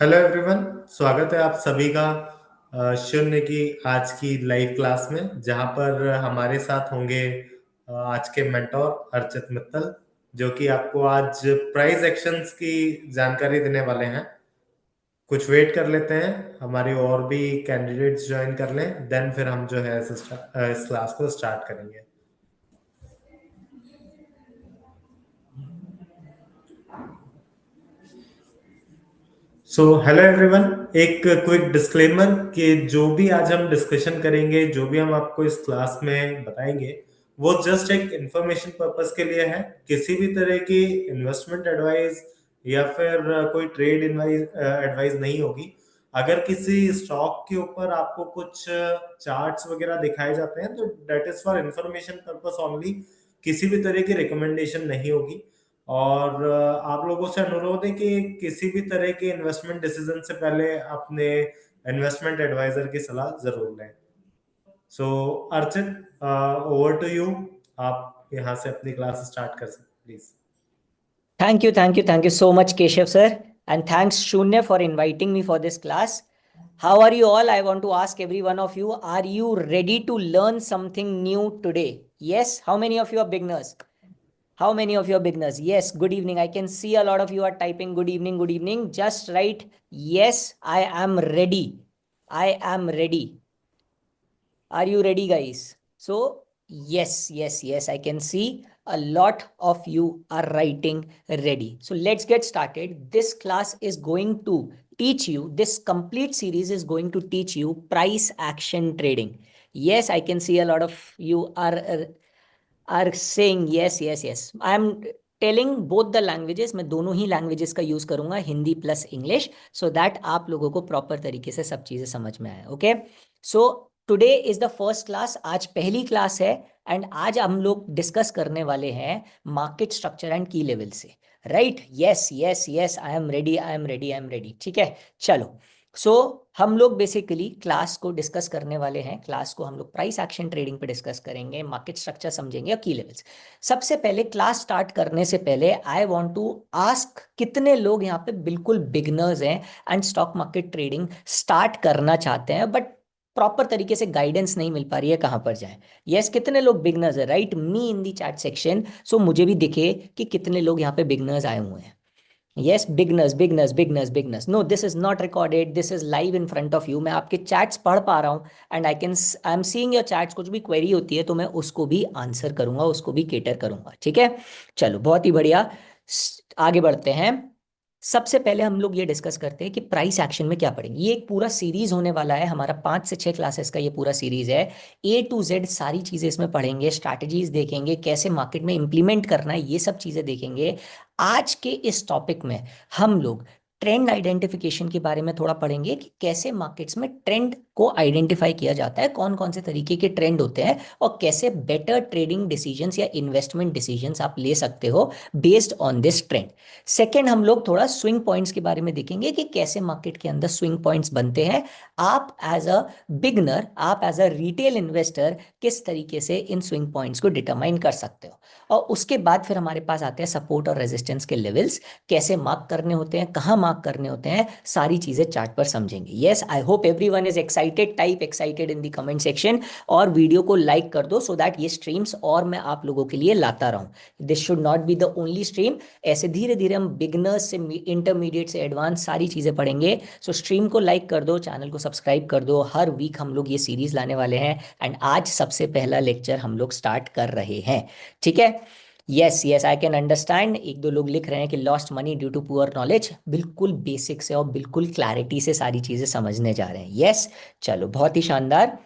Hello everyone. स्वागत है आप सभी का शून्य की आज की लाइव क्लास में, जहां पर हमारे साथ होंगे आज के मेंटोर अर्चित मित्तल, जो कि आपको आज प्राइस एक्शंस की जानकारी देने वाले हैं। कुछ वेट कर लेते हैं, हमारे और भी कैंडिडेट्स ज्वाइन कर लें, देन फिर हम जो है इस क्लास को स्टार्ट करेंगे। So hello everyone. एक क्विक डिस्क्लेमर कि जो भी आज हम डिस्कशन करेंगे, जो भी हम आपको इस क्लास में बताएंगे, वो जस्ट एक इंफॉर्मेशन पर्पस के लिए है। किसी भी तरह की इन्वेस्टमेंट एडवाइस या फिर कोई ट्रेड एडवाइस नहीं होगी। अगर किसी स्टॉक के ऊपर आपको कुछ चार्ट्स वगैरह दिखाए जाते हैं, तो that is for information purpose only. किसी भी तरह की रिकमेंडेशन नहीं होगी। और आप लोगों से अनुरोध है कि किसी भी तरह के इन्वेस्टमेंट डिसीजन से पहले अपने इन्वेस्टमेंट एडवाइजर की सलाह जरूर लें। सो अर्चित, ओवर टू यू। आप यहाँ से अपनी क्लास स्टार्ट कर सकते please. Thank you so much, Keshav sir. And thanks, Shunya, for inviting me for this class. How are you all? I want to ask every one of you, are you ready to learn something new today? Yes? How many of you are beginners? How many of you are beginners? Yes, good evening. I can see a lot of you are typing good evening, good evening. Just write, yes, I am ready. I am ready. Are you ready, guys? So, yes, I can see a lot of you are writing ready. So, let's get started. This class is going to teach you, this complete series is going to teach you price action trading. Yes, I can see a lot of you are saying yes. I am telling both the languages. मैं दोनों ही languages का use करूंगा, Hindi plus English, so that आप लोगों को proper तरीके से सब चीजें समझ में आए। Okay, so today is the first class, आज पहली क्लास है। एंड आज हम लोग डिस्कस करने वाले हैं मार्केट स्ट्रक्चर एंड की लेवल से। Right, yes, I am ready, I am ready. ठीक है, चलो। सो हम लोग बेसिकली क्लास को डिस्कस करने वाले हैं। क्लास को हम लोग प्राइस एक्शन ट्रेडिंग पे डिस्कस करेंगे, मार्केट स्ट्रक्चर समझेंगे और की लेवल्स। सबसे पहले क्लास स्टार्ट करने से पहले आई वांट टू आस्क, कितने लोग यहाँ पे बिल्कुल बिगनर्स हैं and stock market trading start करना चाहते हैं, बट प्रॉपर तरीके से गाइडेंस नहीं मिल पा रही है, कहां पर जाएं? यस, कितने लोग बिगनर्स है? Write me in the chat section, so मुझे भी दिखे कि कितने लोग यहाँ पे बिगनर्स आए हुए हैं। Yes, beginners. No, this is not recorded. This is live in front of you. मैं आपके चैट्स पढ़ पा रहा हूँ and I am seeing your chats. कुछ भी क्वेरी होती है तो मैं उसको भी आंसर करूंगा, उसको भी केटर करूंगा। ठीक है, चलो, बहुत ही बढ़िया। आगे बढ़ते हैं। सबसे पहले हम लोग ये डिस्कस करते हैं कि प्राइस एक्शन में क्या पढ़ेंगे। ये एक पूरा सीरीज होने वाला है हमारा, 5 से 6 क्लासेस का ये पूरा सीरीज है। ए टू जेड सारी चीजें इसमें पढ़ेंगे, स्ट्रैटेजीज देखेंगे, कैसे मार्केट में इंप्लीमेंट करना है, ये सब चीजें देखेंगे। आज के इस टॉपिक में हम लोग ट्रेंड आइडेंटिफिकेशन के बारे में थोड़ा पढ़ेंगे कि कैसे मार्केट्स में ट्रेंड को आइडेंटिफाई किया जाता है, कौन कौन से तरीके के ट्रेंड होते हैं, और कैसे बेटर ट्रेडिंग डिसीजंस या इन्वेस्टमेंट डिसीजंस आप ले सकते हो based on this trend. Second, हम लोग थोड़ा स्विंग पॉइंट्स के बारे में देखेंगे कि कैसे मार्केट के अंदर स्विंग पॉइंट्स बनते हैं। आप एज अ बिगनर, आप एज अ रिटेल इन्वेस्टर किस तरीके से इन स्विंग पॉइंट्स को डिटरमाइन कर सकते हो। और उसके बाद फिर हमारे पास आते हैं सपोर्ट और रेजिस्टेंस के लेवल्स, कैसे मार्क करने होते हैं, कहाँ मार्क करने होते हैं, सारी चीजें चार्ट पर समझेंगे। Yes, I hope everyone is excited. Type excited in the comment section और वीडियो को लाइक कर दो, सो दैट ये स्ट्रीम्स और मैं आप लोगों के लिए लाता रहूं। This should not be the only stream. ऐसे धीरे धीरे हम बिगनर्स से इंटरमीडिएट से एडवांस सारी चीजें पढ़ेंगे। सो स्ट्रीम को लाइक कर दो, चैनल को सब्सक्राइब कर दो। हर वीक हम लोग ये सीरीज लाने वाले हैं एंड आज सबसे पहला लेक्चर हम लोग स्टार्ट कर रहे हैं। ठीक है, यस, आई कैन अंडरस्टैंड। एक दो लोग लिख रहे हैं कि lost money due to poor knowledge. बिल्कुल बेसिक से और बिल्कुल क्लैरिटी से सारी चीजें समझने जा रहे हैं। यस, चलो, बहुत ही शानदार।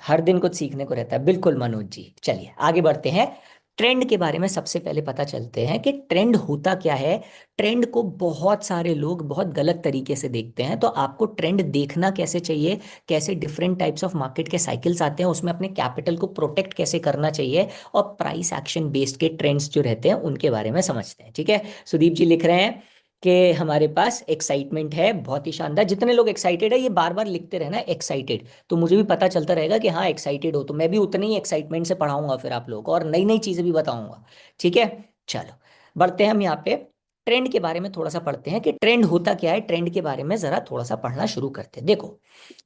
हर दिन कुछ सीखने को रहता है, बिल्कुल मनोज जी। चलिए आगे बढ़ते हैं। ट्रेंड के बारे में सबसे पहले पता चलते हैं कि ट्रेंड होता क्या है। ट्रेंड को बहुत सारे लोग बहुत गलत तरीके से देखते हैं, तो आपको ट्रेंड देखना कैसे चाहिए, कैसे डिफरेंट टाइप्स ऑफ मार्केट के साइकिल्स आते हैं, उसमें अपने कैपिटल को प्रोटेक्ट कैसे करना चाहिए, और प्राइस एक्शन बेस्ड के ट्रेंड्स जो रहते हैं उनके बारे में समझते हैं। ठीक है, सुदीप जी लिख रहे हैं कि हमारे पास एक्साइटमेंट है। बहुत ही शानदार, जितने लोग एक्साइटेड है ये बार बार लिखते रहना एक्साइटेड, तो मुझे भी पता चलता रहेगा कि हाँ एक्साइटेड हो, तो मैं भी उतने ही एक्साइटमेंट से पढ़ाऊंगा फिर आप लोगों को और नई नई चीजें भी बताऊंगा। ठीक है, चलो बढ़ते हैं हम यहाँ पे। ट्रेंड के बारे में थोड़ा सा पढ़ते हैं कि ट्रेंड होता क्या है। ट्रेंड के बारे में जरा थोड़ा सा पढ़ना शुरू करते हैं। देखो,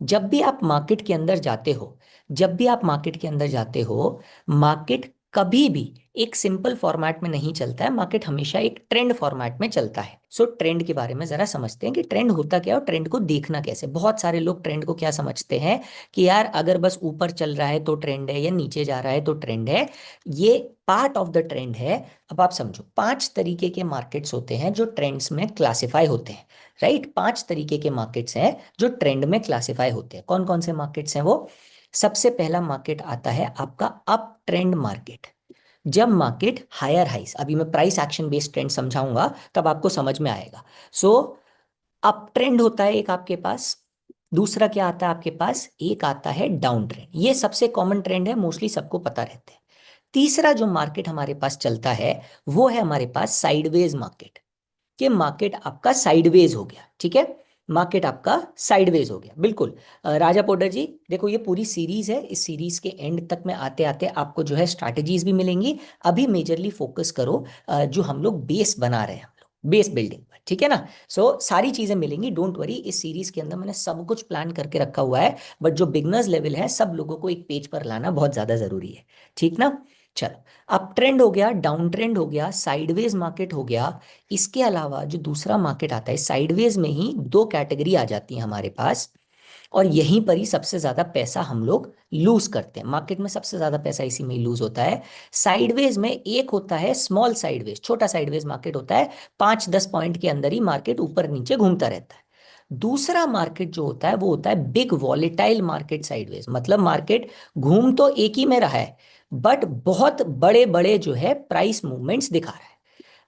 जब भी आप मार्केट के अंदर जाते हो, जब भी आप मार्केट के अंदर जाते हो, मार्केट कभी भी एक सिंपल फॉर्मेट में नहीं चलता है, मार्केट हमेशा एक ट्रेंड फॉर्मेट में चलता है। सो ट्रेंड के बारे में जरा समझते हैं कि ट्रेंड होता क्या है और ट्रेंड को देखना कैसे। बहुत सारे लोग ट्रेंड को क्या समझते हैं कि यार अगर बस ऊपर चल रहा है तो ट्रेंड है, या नीचे जा रहा है तो ट्रेंड है। ये पार्ट ऑफ द ट्रेंड है। अब आप समझो, 5 तरीके के मार्केट्स होते हैं जो ट्रेंड्स में क्लासिफाई होते हैं। राइट, 5 तरीके के मार्केट्स हैं जो ट्रेंड में क्लासिफाई होते हैं। कौन कौन से मार्केट्स हैं वो? सबसे पहला मार्केट आता है आपका अप ट्रेंड मार्केट। जब मार्केट हायर हाइस, अभी मैं प्राइस एक्शन बेस्ड ट्रेंड समझाऊंगा तब आपको समझ में आएगा। सो अप ट्रेंड होता है एक आपके पास। दूसरा क्या आता है आपके पास? एक आता है डाउन ट्रेंड। ये सबसे कॉमन ट्रेंड है, मोस्टली सबको पता रहता है। तीसरा जो मार्केट हमारे पास चलता है वो है हमारे पास साइडवेज मार्केट। कि मार्केट आपका साइडवेज हो गया। ठीक है, मार्केट आपका साइडवेज हो गया, बिल्कुल। राजा पोडर जी देखो, ये पूरी सीरीज है। इस सीरीज के एंड तक में आते आते आपको जो है स्ट्रैटेजीज भी मिलेंगी। अभी मेजरली फोकस करो जो हम लोग बेस बना रहे हैं, हम लोग बेस बिल्डिंग पर। ठीक है ना? सो सारी चीजें मिलेंगी, डोंट वरी। इस सीरीज के अंदर मैंने सब कुछ प्लान करके रखा हुआ है, बट जो बिगनर्स लेवल है सब लोगों को एक पेज पर लाना बहुत ज्यादा जरूरी है। ठीक ना? चलो, अप ट्रेंड हो गया, डाउन ट्रेंड हो गया, साइडवेज मार्केट हो गया। इसके अलावा जो दूसरा मार्केट आता है, साइडवेज में ही दो कैटेगरी आ जाती है हमारे पास, और यहीं पर ही सबसे ज्यादा पैसा हम लोग लूज करते हैं। मार्केट में सबसे ज्यादा पैसा इसी में ही लूज होता है। साइडवेज में एक होता है स्मॉल साइडवेज, छोटा साइडवेज मार्केट होता है। 5-10 पॉइंट के अंदर ही मार्केट ऊपर नीचे घूमता रहता है। दूसरा मार्केट जो होता है वो होता है बिग वॉलेटाइल मार्केट साइडवेज। मतलब मार्केट घूम तो एक ही में रहा है, बट बहुत बड़े बड़े जो है प्राइस मूवमेंट्स दिखा रहा है।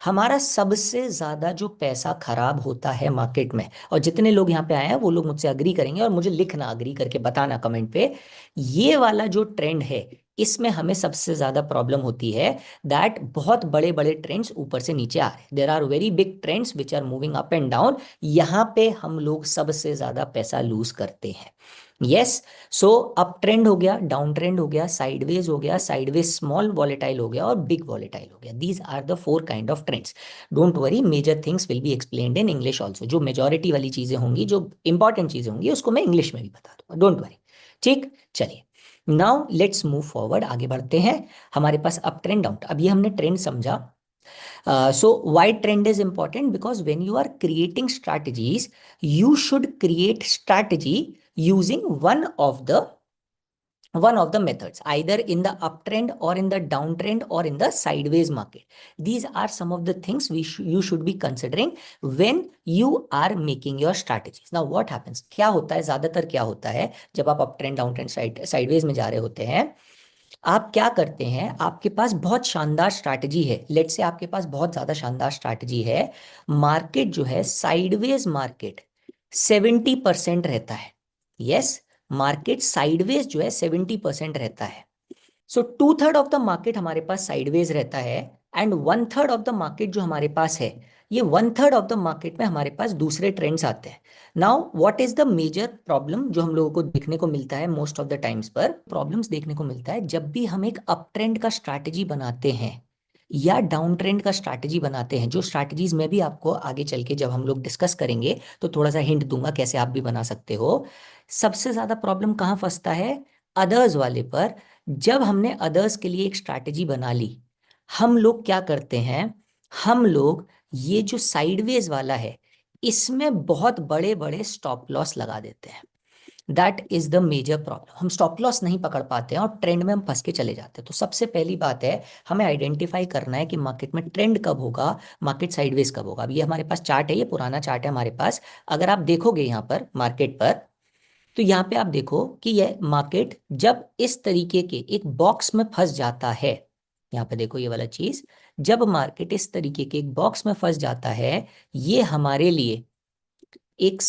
हमारा सबसे ज्यादा जो पैसा खराब होता है मार्केट में, और जितने लोग यहाँ पे आए हैं वो लोग मुझसे अग्री करेंगे, और मुझे लिखना, अग्री करके बताना कमेंट पे, ये वाला जो ट्रेंड है इसमें हमें सबसे ज्यादा प्रॉब्लम होती है। दैट बहुत बड़े बड़े ट्रेंड्स ऊपर से नीचे आ रहे हैं, there are very big trends which are moving up and down. यहाँ पे हम लोग सबसे ज्यादा पैसा लूज करते हैं। यस। सो अप ट्रेंड हो गया, डाउन ट्रेंड हो गया, साइडवेज हो गया, साइडवेज स्मॉल वॉलेटाइल हो गया, और बिग वॉलेटाइल हो गया। These are the 4 kind of trends. Don't worry, major things will be explained in English also. जो मेजोरिटी वाली चीजें होंगी, जो इंपॉर्टेंट चीजें होंगी, उसको मैं इंग्लिश में भी बता दूंगा, डोंट वरी। ठीक, चलिए, नाउ लेट्स मूव फॉरवर्ड, आगे बढ़ते हैं। हमारे पास अप ट्रेंड, डाउन। अब ये हमने ट्रेंड समझा। So why trend is important? Because when you are creating strategies, you should create strategy using one of the methods, either in the uptrend or in the downtrend or in the sideways market. These are some of the things you should be considering when you are making your strategies. Now what happens, क्या होता है, ज्यादातर क्या होता है जब आप uptrend downtrend sideways में जा रहे होते हैं, आप क्या करते हैं, आपके पास बहुत शानदार स्ट्रैटेजी है। लेट्स से आपके पास बहुत ज्यादा शानदार स्ट्रैटेजी है। मार्केट जो है साइडवेज मार्केट 70% रहता है। यस, मार्केट साइडवेज जो है 70% रहता है। सो 2/3 ऑफ द मार्केट हमारे पास साइडवेज रहता है, एंड 1/3 ऑफ द मार्केट जो हमारे पास है, ये 1/3 ऑफ द मार्केट में हमारे पास दूसरे ट्रेंड्स आते हैं। Now what is the major problem जो हम लोगों को देखने को मिलता है मोस्ट ऑफ द टाइम्स पर? प्रॉब्लम्स देखने को मिलता है जब भी हम एक अप ट्रेंड का स्ट्रैटेजी बनाते हैं या डाउन ट्रेंड का स्ट्रैटेजी बनाते हैं। जो स्ट्रैटेजीज में भी आपको आगे चल के जब हम लोग डिस्कस करेंगे तो थोड़ा सा हिंट दूंगा कैसे आप भी बना सकते हो। सबसे ज्यादा प्रॉब्लम कहाँ फंसता है? अदर्स वाले पर। जब हमने अदर्स के लिए एक स्ट्रैटेजी बना ली, हम लोग क्या करते हैं, हम लोग ये जो साइडवेज वाला है इसमें बहुत बड़े बड़े स्टॉप लॉस लगा देते हैं। That is the major problem. हम स्टॉप लॉस नहीं पकड़ पाते हैं और ट्रेंड में हम फंस के चले जाते हैं। तो सबसे पहली बात है, हमें आइडेंटिफाई करना है कि मार्केट में ट्रेंड कब होगा, मार्केट साइडवेज कब होगा। अब ये हमारे पास चार्ट है, ये पुराना चार्ट है हमारे पास। अगर आप देखोगे यहाँ पर मार्केट पर, तो यहाँ पे आप देखो कि यह मार्केट जब इस तरीके के एक बॉक्स में फंस जाता है, यहाँ पे देखो ये वाला चीज, जब मार्केट इस तरीके के एक बॉक्स में फंस जाता है, ये हमारे लिए एक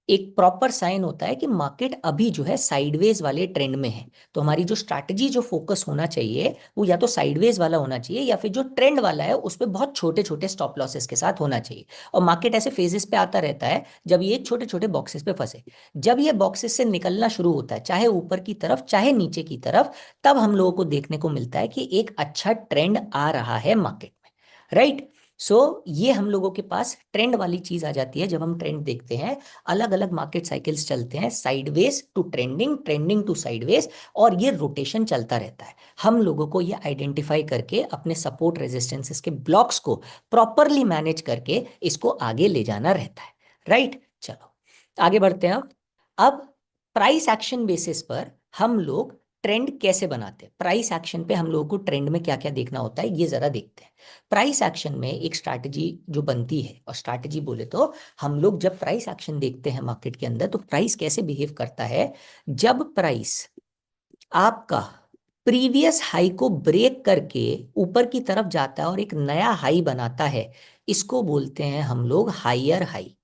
एक प्रॉपर साइन होता है कि मार्केट अभी जो है साइडवेज वाले ट्रेंड में है। तो हमारी जो स्ट्रैटेजी, जो फोकस होना चाहिए, वो या तो साइडवेज वाला होना चाहिए, या फिर जो ट्रेंड वाला है उस पर बहुत छोटे छोटे स्टॉप लॉसेस के साथ होना चाहिए। और मार्केट ऐसे फेजेस पे आता रहता है, जब ये छोटे छोटे बॉक्सेस पे फंसे, जब ये बॉक्सेस से निकलना शुरू होता है, चाहे ऊपर की तरफ चाहे नीचे की तरफ, तब हम लोगों को देखने को मिलता है कि एक अच्छा ट्रेंड आ रहा है मार्केट में। राइट? ये हम लोगों के पास ट्रेंड वाली चीज आ जाती है। जब हम ट्रेंड देखते हैं, अलग अलग मार्केट साइकिल्स चलते हैं, sideways to trending, trending to sideways, और ये रोटेशन चलता रहता है। हम लोगों को ये आइडेंटिफाई करके अपने सपोर्ट रेजिस्टेंसेस के ब्लॉक्स को प्रॉपरली मैनेज करके इसको आगे ले जाना रहता है, राइट। चलो आगे बढ़ते हैं। अब प्राइस एक्शन बेसिस पर हम लोग ट्रेंड कैसे बनाते हैं, प्राइस एक्शन पे हम लोगों को ट्रेंड में क्या क्या देखना होता है ये जरा देखते हैं। प्राइस एक्शन में एक स्ट्रैटेजी जो बनती है, और स्ट्रैटेजी बोले तो हम लोग जब प्राइस एक्शन देखते हैं मार्केट के अंदर, तो प्राइस कैसे बिहेव करता है। जब प्राइस आपका प्रीवियस हाई को ब्रेक करके ऊपर की तरफ जाता है और एक नया हाई बनाता है, इसको बोलते हैं हम लोग हायर हाई,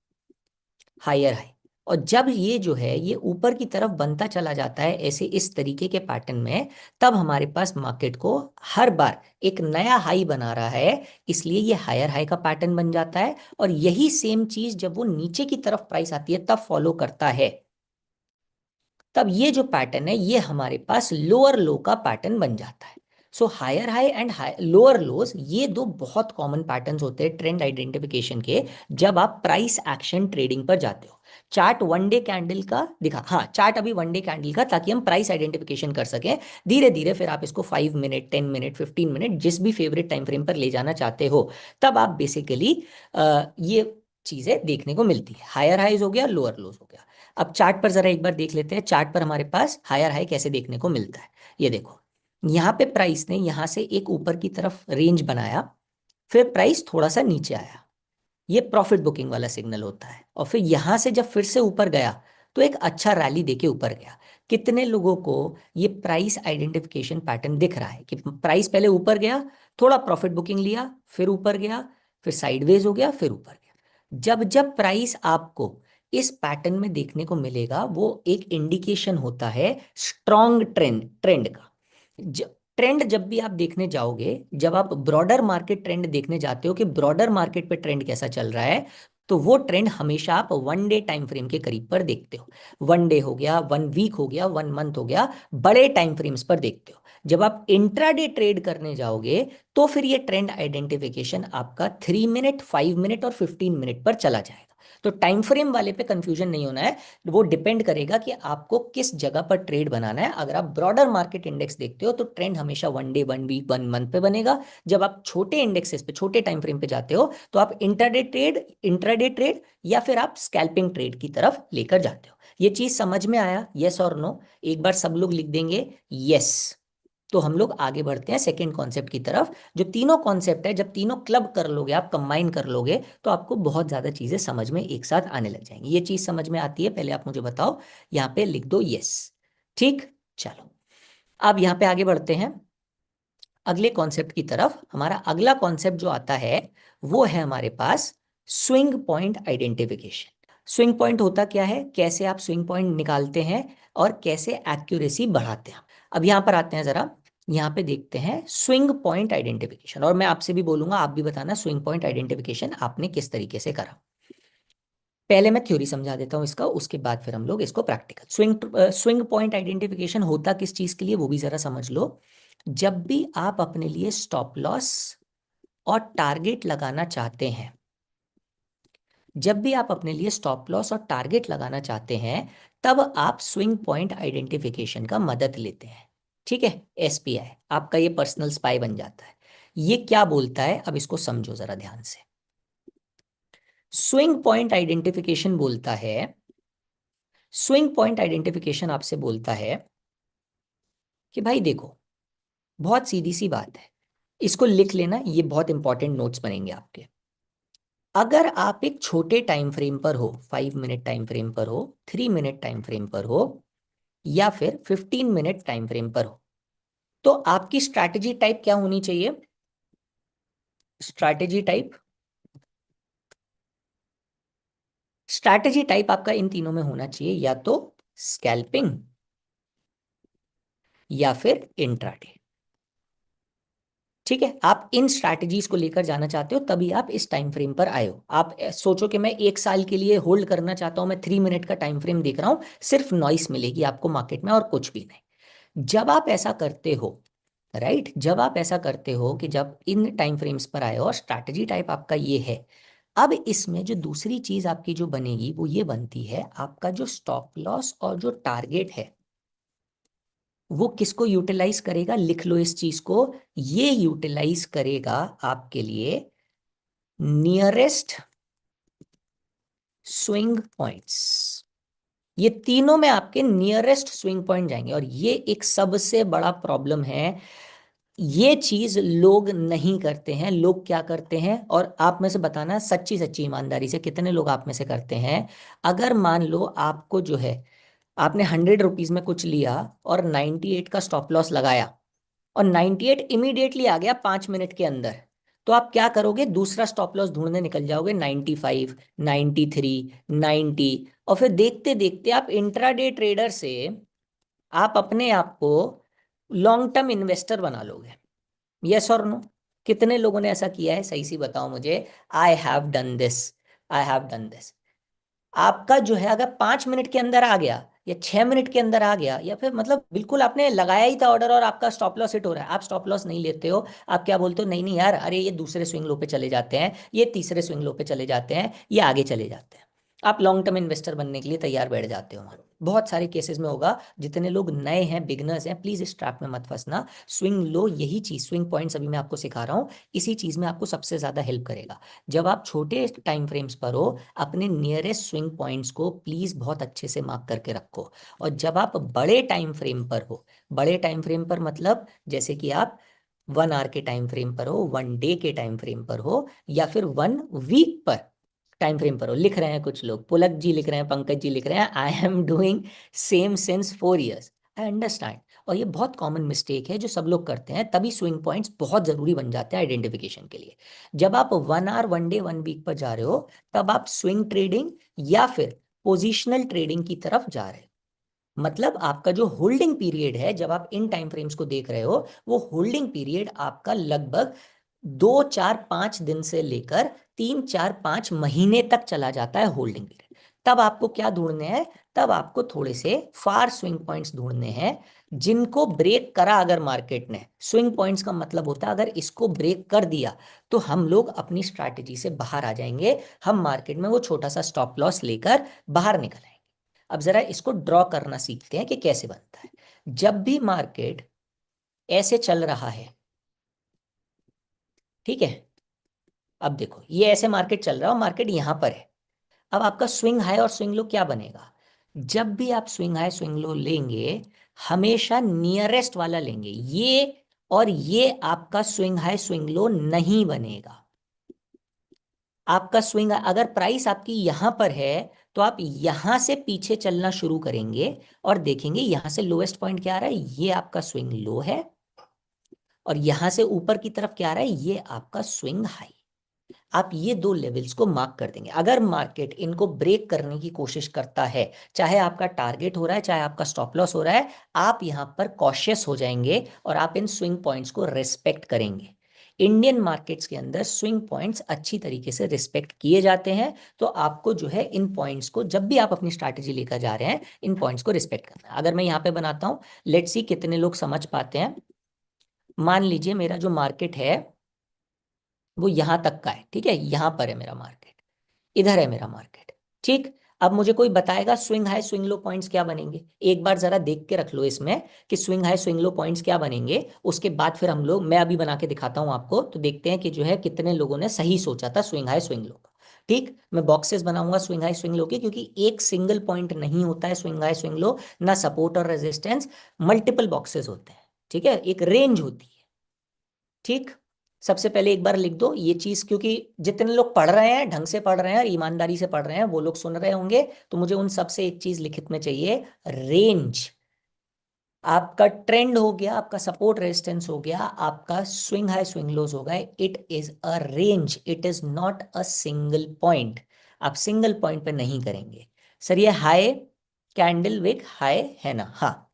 हायर हाई। और जब ये जो है ये ऊपर की तरफ बनता चला जाता है ऐसे इस तरीके के पैटर्न में, तब हमारे पास मार्केट को हर बार एक नया हाई बना रहा है, इसलिए ये हायर हाई का पैटर्न बन जाता है। और यही सेम चीज जब वो नीचे की तरफ प्राइस आती है तब फॉलो करता है, तब ये जो पैटर्न है ये हमारे पास लोअर लो का पैटर्न बन जाता है। So higher high and lower lows, ये दो बहुत कॉमन पैटर्न्स होते हैं ट्रेंड आइडेंटिफिकेशन के, जब आप प्राइस एक्शन ट्रेडिंग पर जाते हो। चार्ट वन डे कैंडल का दिखा, हाँ चार्ट अभी वन डे कैंडल का, ताकि हम प्राइस आइडेंटिफिकेशन कर सकें। धीरे धीरे फिर आप इसको 5 मिनट, 10 मिनट, 15 मिनट, जिस भी फेवरेट टाइम फ्रेम पर ले जाना चाहते हो, तब आप बेसिकली ये चीजें देखने को मिलती है। हायर हाइज हो गया, लोअर लोज हो गया। अब चार्ट पर जरा एक बार देख लेते हैं, चार्ट पर हमारे पास हायर हाई कैसे देखने को मिलता है। ये देखो, यहाँ पे प्राइस ने यहाँ से एक ऊपर की तरफ रेंज बनाया, फिर प्राइस थोड़ा सा नीचे आया, ये प्रॉफिट बुकिंग वाला सिग्नल होता है। और फिर यहां से जब फिर से ऊपर गया, तो एक अच्छा रैली देके ऊपर गया। कितने लोगों को ये प्राइस आइडेंटिफिकेशन पैटर्न दिख रहा है कि प्राइस पहले ऊपर गया, थोड़ा प्रॉफिट बुकिंग लिया, फिर ऊपर गया, फिर साइडवेज हो गया, फिर ऊपर गया। जब जब प्राइस आपको इस पैटर्न में देखने को मिलेगा, वो एक इंडिकेशन होता है स्ट्रॉन्ग ट्रेंड, ट्रेंड का। ट्रेंड जब भी आप देखने जाओगे, जब आप ब्रॉडर मार्केट ट्रेंड देखने जाते हो कि ब्रॉडर मार्केट पे ट्रेंड कैसा चल रहा है, तो वो ट्रेंड हमेशा आप वन डे टाइम फ्रेम के करीब पर देखते हो। वन डे हो गया, वन वीक हो गया, वन मंथ हो गया, बड़े टाइम फ्रेम्स पर देखते हो। जब आप इंट्राडे ट्रेड करने जाओगे, तो फिर ये ट्रेंड आइडेंटिफिकेशन आपका 3 मिनट, 5 मिनट और 15 मिनट पर चला जाएगा। तो टाइम फ्रेम वाले पे कंफ्यूजन नहीं होना है, वो डिपेंड करेगा कि आपको किस जगह पर ट्रेड बनाना है। अगर आप ब्रॉडर मार्केट इंडेक्स देखते हो, तो ट्रेंड हमेशा one day, one week, one month पे बनेगा। जब आप छोटे इंडेक्सेस पे, छोटे टाइम फ्रेम पे जाते हो, तो आप इंट्राडे ट्रेड या फिर आप स्कैल्पिंग ट्रेड की तरफ लेकर जाते हो। ये चीज समझ में आया, यस और नो? एक बार सब लोग लिख देंगे यस। तो हम लोग आगे बढ़ते हैं सेकेंड कॉन्सेप्ट की तरफ। जो तीनों कॉन्सेप्ट है, जब तीनों क्लब कर लोगे, आप कंबाइन कर लोगे, तो आपको बहुत ज्यादा चीजें समझ में एक साथ आने लग जाएंगी। ये चीज समझ में आती है, पहले आप मुझे बताओ, यहाँ पे लिख दो यस। ठीक, चलो अब यहाँ पे आगे बढ़ते हैं अगले कॉन्सेप्ट की तरफ। हमारा अगला कॉन्सेप्ट जो आता है, वो है हमारे पास swing point identification. Swing point होता क्या है, कैसे आप स्विंग पॉइंट निकालते हैं और कैसे एक्यूरेसी बढ़ाते हैं। अब यहां पर आते हैं जरा, यहाँ पे देखते हैं स्विंग पॉइंट आइडेंटिफिकेशन, और मैं आपसे भी बोलूंगा, आप भी बताना स्विंग पॉइंट आइडेंटिफिकेशन आपने किस तरीके से करा। पहले मैं थ्योरी समझा देता हूँ इसका, उसके बाद फिर हम लोग इसको प्रैक्टिकल। स्विंग पॉइंट आइडेंटिफिकेशन होता किस चीज के लिए, वो भी जरा समझ लो। जब भी आप अपने लिए स्टॉप लॉस और टारगेट लगाना चाहते हैं, जब भी आप अपने लिए स्टॉप लॉस और टारगेट लगाना चाहते हैं, तब आप स्विंग पॉइंट आइडेंटिफिकेशन का मदद लेते हैं। ठीक है, एसपीआई आपका ये पर्सनल स्पाई बन जाता है। ये क्या बोलता है, अब इसको समझो जरा ध्यान से। स्विंग पॉइंट आइडेंटिफिकेशन बोलता है, स्विंग पॉइंट आइडेंटिफिकेशन आपसे बोलता है कि भाई देखो, बहुत सीधी सी बात है, इसको लिख लेना, ये बहुत इंपॉर्टेंट नोट्स बनेंगे आपके। अगर आप एक छोटे टाइम फ्रेम पर हो, 5 मिनट टाइम फ्रेम पर हो, 3 मिनट टाइम फ्रेम पर हो, या फिर 15 मिनट टाइम फ्रेम पर हो, तो आपकी स्ट्रैटेजी टाइप क्या होनी चाहिए? स्ट्रैटेजी टाइप, स्ट्रैटेजी टाइप आपका इन तीनों में होना चाहिए, या तो स्कैल्पिंग या फिर इंट्राडे। ठीक है, आप इन स्ट्रैटेजीज को लेकर जाना चाहते हो, तभी आप इस टाइम फ्रेम पर आए हो। आप सोचो कि मैं 1 साल के लिए होल्ड करना चाहता हूं, मैं 3 मिनट का टाइम फ्रेम देख रहा हूं, सिर्फ नॉइस मिलेगी आपको मार्केट में और कुछ भी नहीं। जब आप ऐसा करते हो, राइट। जब आप ऐसा करते हो कि जब इन टाइम फ्रेम्स पर आए और स्ट्रैटेजी टाइप आपका ये है, अब इसमें जो दूसरी चीज आपकी जो बनेगी वो ये बनती है, आपका जो स्टॉप लॉस और जो टारगेट है वो किसको यूटिलाइज करेगा, लिख लो इस चीज को, ये यूटिलाइज करेगा आपके लिए नियरेस्ट स्विंग पॉइंट्स। ये तीनों में आपके नियरेस्ट स्विंग पॉइंट जाएंगे, और ये एक सबसे बड़ा प्रॉब्लम है। ये चीज लोग नहीं करते हैं। लोग क्या करते हैं, और आप में से बताना सच्ची सच्ची ईमानदारी से कितने लोग आप में से करते हैं। अगर मान लो आपको जो है, आपने 100 रुपीज में कुछ लिया और 98 का स्टॉप लॉस लगाया, और 98 इमीडिएटली आ गया 5 मिनट के अंदर, तो आप क्या करोगे, दूसरा स्टॉप लॉस ढूंढने निकल जाओगे 95, 93, 90, और फिर देखते देखते आप इंट्राडे ट्रेडर से आप अपने आप को लॉन्ग टर्म इन्वेस्टर बना लोगे। यस और नो? कितने लोगों ने ऐसा किया है, सही सी बताओ मुझे। I have done this, I have done this. आपका जो है अगर 5 मिनट के अंदर आ गया या 6 मिनट के अंदर आ गया, या फिर मतलब बिल्कुल आपने लगाया ही था ऑर्डर और आपका स्टॉप लॉस हिट हो रहा है, आप स्टॉप लॉस नहीं लेते हो। आप क्या बोलते हो, नहीं नहीं यार, अरे ये दूसरे स्विंग लो पे चले जाते हैं, ये तीसरे स्विंग लो पे चले जाते हैं, ये आगे चले जाते हैं। आप लॉन्ग टर्म इन्वेस्टर बनने के लिए तैयार बैठ जाते हो। बहुत सारे केसेस में होगा। जितने लोग नए हैं, बिगनर्स हैं, प्लीज इस ट्रैप में मत फंसना। स्विंग लो, यही चीज, स्विंग पॉइंट्स अभी मैं आपको सिखा रहा हूँ, इसी चीज में आपको सबसे ज्यादा हेल्प करेगा। जब आप छोटे टाइम फ्रेम्स पर हो, अपने नियरेस्ट स्विंग पॉइंट्स को प्लीज बहुत अच्छे से मार्क करके रखो। और जब आप बड़े टाइम फ्रेम पर हो, बड़े टाइम फ्रेम पर मतलब जैसे कि आप 1 आवर के टाइम फ्रेम पर हो, 1 डे के टाइम फ्रेम पर हो, या फिर 1 वीक पर टाइम फ्रेम पर हो। लिख रहे हैं कुछ लोग, पुलक जी लिख रहे हैं, पंकज जी लिख रहे हैं, I am doing same since 4 years। I understand. और ये बहुत कॉमन मिस्टेक है जो सब लोग करते हैं, तभी स्विंग पॉइंट्स बहुत जरूरी बन जाते हैं आइडेंटिफिकेशन के लिए। जब आप 1 आवर, 1 डे, 1 वीक पर जा रहे हो, तब आप स्विंग ट्रेडिंग या फिर पोजिशनल ट्रेडिंग की तरफ जा रहे हो। मतलब आपका जो होल्डिंग पीरियड है, जब आप इन टाइम फ्रेम्स को देख रहे हो, वो होल्डिंग पीरियड आपका लगभग 2, 4, 5 दिन से लेकर 3, 4, 5 महीने तक चला जाता है होल्डिंग पीरियड। तब आपको क्या ढूंढने हैं, तब आपको थोड़े से फार स्विंग पॉइंट्स ढूंढने हैं, जिनको ब्रेक करा अगर मार्केट ने। स्विंग पॉइंट्स का मतलब होता है अगर इसको ब्रेक कर दिया तो हम लोग अपनी स्ट्रैटेजी से बाहर आ जाएंगे, हम मार्केट में वो छोटा सा स्टॉप लॉस लेकर बाहर निकल आएंगे। अब जरा इसको ड्रॉ करना सीखते हैं कि कैसे बनता है। जब भी मार्केट ऐसे चल रहा है, ठीक है, अब देखो ये ऐसे मार्केट चल रहा है और मार्केट यहां पर है। अब आपका स्विंग हाई और स्विंग लो क्या बनेगा, जब भी आप स्विंग हाई स्विंग लो लेंगे, हमेशा नियरेस्ट वाला लेंगे। ये और ये आपका स्विंग हाई स्विंग लो नहीं बनेगा। आपका स्विंग, अगर प्राइस आपकी यहां पर है, तो आप यहां से पीछे चलना शुरू करेंगे और देखेंगे यहां से लोएस्ट पॉइंट क्या आ रहा है, ये आपका स्विंग लो है, और यहां से ऊपर की तरफ क्या आ रहा है, ये आपका स्विंग हाई। आप ये दो लेवल्स को मार्क कर देंगे। अगर मार्केट इनको ब्रेक करने की कोशिश करता है, चाहे आपका टारगेट हो रहा है, चाहे आपका स्टॉप लॉस हो रहा है, आप यहां पर कॉशियस हो जाएंगे और आप इन स्विंग पॉइंट्स को रिस्पेक्ट करेंगे। इंडियन मार्केट्स के अंदर स्विंग पॉइंट्स अच्छी तरीके से रिस्पेक्ट किए जाते हैं। तो आपको जो है इन पॉइंट्स को, जब भी आप अपनी स्ट्रैटेजी लेकर जा रहे हैं, इन पॉइंट्स को रिस्पेक्ट करना है। अगर मैं यहाँ पे बनाता हूँ, लेट्स सी कितने लोग समझ पाते हैं। मान लीजिए मेरा जो मार्केट है वो यहां तक का है, ठीक है, यहां पर है मेरा मार्केट, इधर है मेरा मार्केट। ठीक, अब मुझे कोई बताएगा swing high swing low points क्या बनेंगे। एक बार जरा देख के रख लो इसमें कि swing high swing low points क्या बनेंगे। उसके बाद फिर हम लोग, मैं अभी बना के दिखाता हूं आपको, तो देखते हैं कि जो है कितने लोगों ने सही सोचा था स्विंग हाई स्विंग लो का। ठीक, मैं बॉक्सेस बनाऊंगा स्विंग हाई स्विंग लो के, क्योंकि एक सिंगल पॉइंट नहीं होता है स्विंग हाई स्विंग लो, ना सपोर्ट और रेजिस्टेंस, मल्टीपल बॉक्सेस होते हैं। ठीक है, एक रेंज होती है। ठीक, सबसे पहले एक बार लिख दो ये चीज, क्योंकि जितने लोग पढ़ रहे हैं, ढंग से पढ़ रहे हैं, ईमानदारी से पढ़ रहे हैं, वो लोग सुन रहे होंगे, तो मुझे उन सबसे एक चीज लिखित में चाहिए, रेंज। आपका ट्रेंड हो गया, आपका सपोर्ट रेजिस्टेंस हो गया, आपका स्विंग हाई स्विंग लोज हो गए। It is a range, it is not a single point. आप सिंगल पॉइंट पे नहीं करेंगे। सर ये हाई कैंडल विक हाई है ना? हाँ,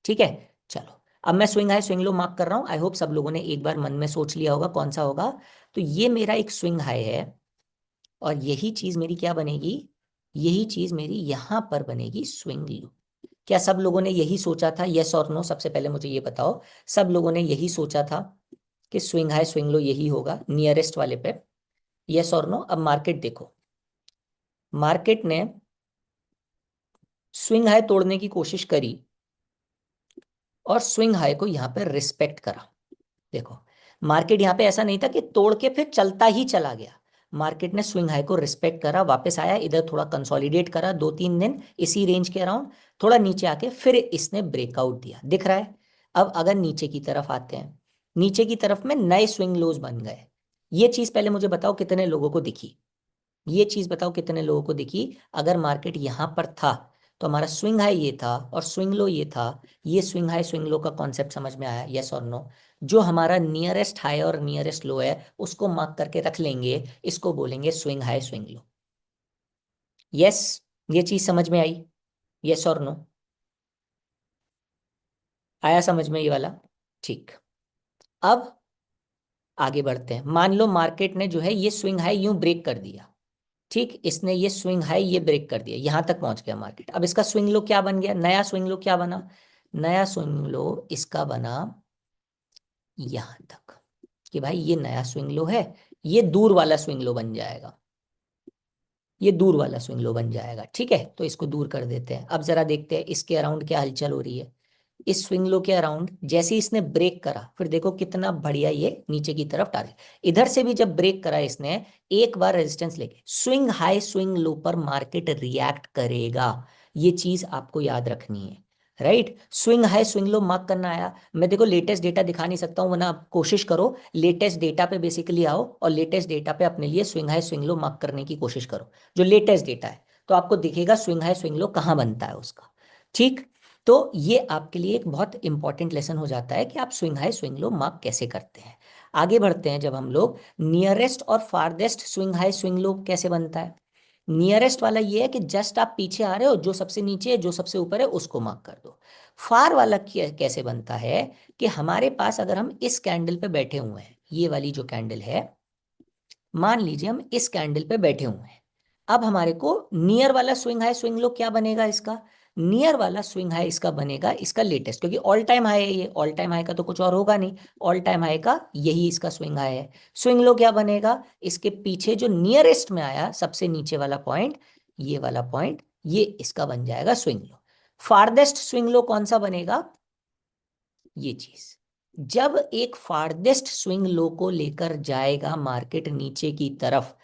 ठीक है। चलो, अब मैं swing high swing low mark कर रहा हूं। आई होप सब लोगों ने एक बार मन में सोच लिया होगा कौन सा होगा। तो ये मेरा एक स्विंग हाई है, और यही चीज मेरी क्या बनेगी, यही चीज मेरी यहां पर बनेगी स्विंग लो। क्या सब लोगों ने यही सोचा था? यस और नो, सबसे पहले मुझे ये बताओ, सब लोगों ने यही सोचा था कि स्विंग हाई स्विंग लो यही होगा नियरेस्ट वाले पे? यस और नो? अब मार्केट देखो, मार्केट ने स्विंग हाई तोड़ने की कोशिश करी और स्विंग हाई को यहां पे रिस्पेक्ट करा। देखो, मार्केट यहां पे ऐसा नहीं था कि तोड़ के फिर चलता ही चला गया। मार्केट ने स्विंग हाई को रिस्पेक्ट करा, वापस आया इधर, थोड़ा कंसोलिडेट करा 2-3 दिन इसी रेंज के अराउंड, थोड़ा नीचे आके फिर इसने ब्रेकआउट दिया, दिख रहा है? अब अगर नीचे की तरफ आते हैं, नीचे की तरफ में नए स्विंग लोज बन गए। ये चीज पहले मुझे बताओ कितने लोगों को दिखी? ये चीज बताओ कितने लोगों को दिखी? अगर मार्केट यहां पर था तो हमारा स्विंग हाई ये था और स्विंग लो ये था। ये स्विंग हाई स्विंग लो का कॉन्सेप्ट समझ में आया? यस और नो? जो हमारा नियरेस्ट हाई और नियरेस्ट लो है उसको मार्क करके रख लेंगे, इसको बोलेंगे swing high swing low. Yes, ये चीज समझ में आई? यस और नो? आया समझ में ये वाला? ठीक। अब आगे बढ़ते हैं। मान लो मार्केट ने जो है ये स्विंग हाई यूं ब्रेक कर दिया, ठीक, इसने ये स्विंग हाई ये ब्रेक कर दिया, यहां तक पहुंच गया मार्केट। अब इसका स्विंग लो क्या बन गया? नया स्विंग लो क्या बना? नया स्विंग लो इसका बना यहां तक, कि भाई ये नया स्विंग लो है, ये दूर वाला स्विंग लो बन जाएगा, ये दूर वाला स्विंग लो बन जाएगा। ठीक है, तो इसको दूर कर देते हैं। अब जरा देखते हैं इसके अराउंड क्या हलचल हो रही है। इस स्विंग लो के अराउंड जैसे ही इसने ब्रेक करा, फिर देखो कितना बढ़िया ये नीचे की तरफ टारगेट। इधर से भी जब ब्रेक करा इसने, एक बार रेजिस्टेंस लेके स्विंग हाई स्विंग लो पर मार्केट रिएक्ट करेगा। ये चीज आपको याद रखनी है, right? Swing high swing low mark करना आया। मैं देखो लेटेस्ट डेटा दिखा नहीं सकता हूं, वरना आप कोशिश करो लेटेस्ट डेटा पे बेसिकली आओ और लेटेस्ट डेटा पे अपने लिए swing high swing low mark करने की कोशिश करो, जो लेटेस्ट डेटा है। तो आपको दिखेगा स्विंग हाई स्विंग लो कहाँ बनता है उसका। ठीक, तो ये आपके लिए एक बहुत इंपॉर्टेंट लेसन हो जाता है कि आप swing high swing low mark कैसे करते हैं। आगे बढ़ते हैं, जब हम लोग नियरेस्ट और farthest swing high swing low कैसे बनता है। नियरेस्ट वाला ये है कि जस्ट आप पीछे आ रहे हो, जो सबसे नीचे है जो सबसे ऊपर है उसको मार्क कर दो। फार वाला कैसे बनता है कि हमारे पास अगर हम इस कैंडल पे बैठे हुए हैं, ये वाली जो कैंडल है, मान लीजिए हम इस कैंडल पे बैठे हुए हैं, अब हमारे को नियर वाला स्विंग हाई स्विंग लो क्या बनेगा इसका? नियर वाला स्विंग हाई इसका बनेगा इसका लेटेस्ट, क्योंकि ऑल टाइम हाई है ये, ऑल टाइम हाई का तो कुछ और होगा नहीं, ऑल टाइम हाई का यही इसका स्विंग हाई है। स्विंग लो क्या बनेगा? इसके पीछे जो नियरेस्ट में आया सबसे नीचे वाला पॉइंट, ये वाला पॉइंट, ये इसका बन जाएगा swing low. Farthest swing low कौन सा बनेगा? ये चीज, जब एक फारदेस्ट स्विंग लो को लेकर जाएगा मार्केट नीचे की तरफ,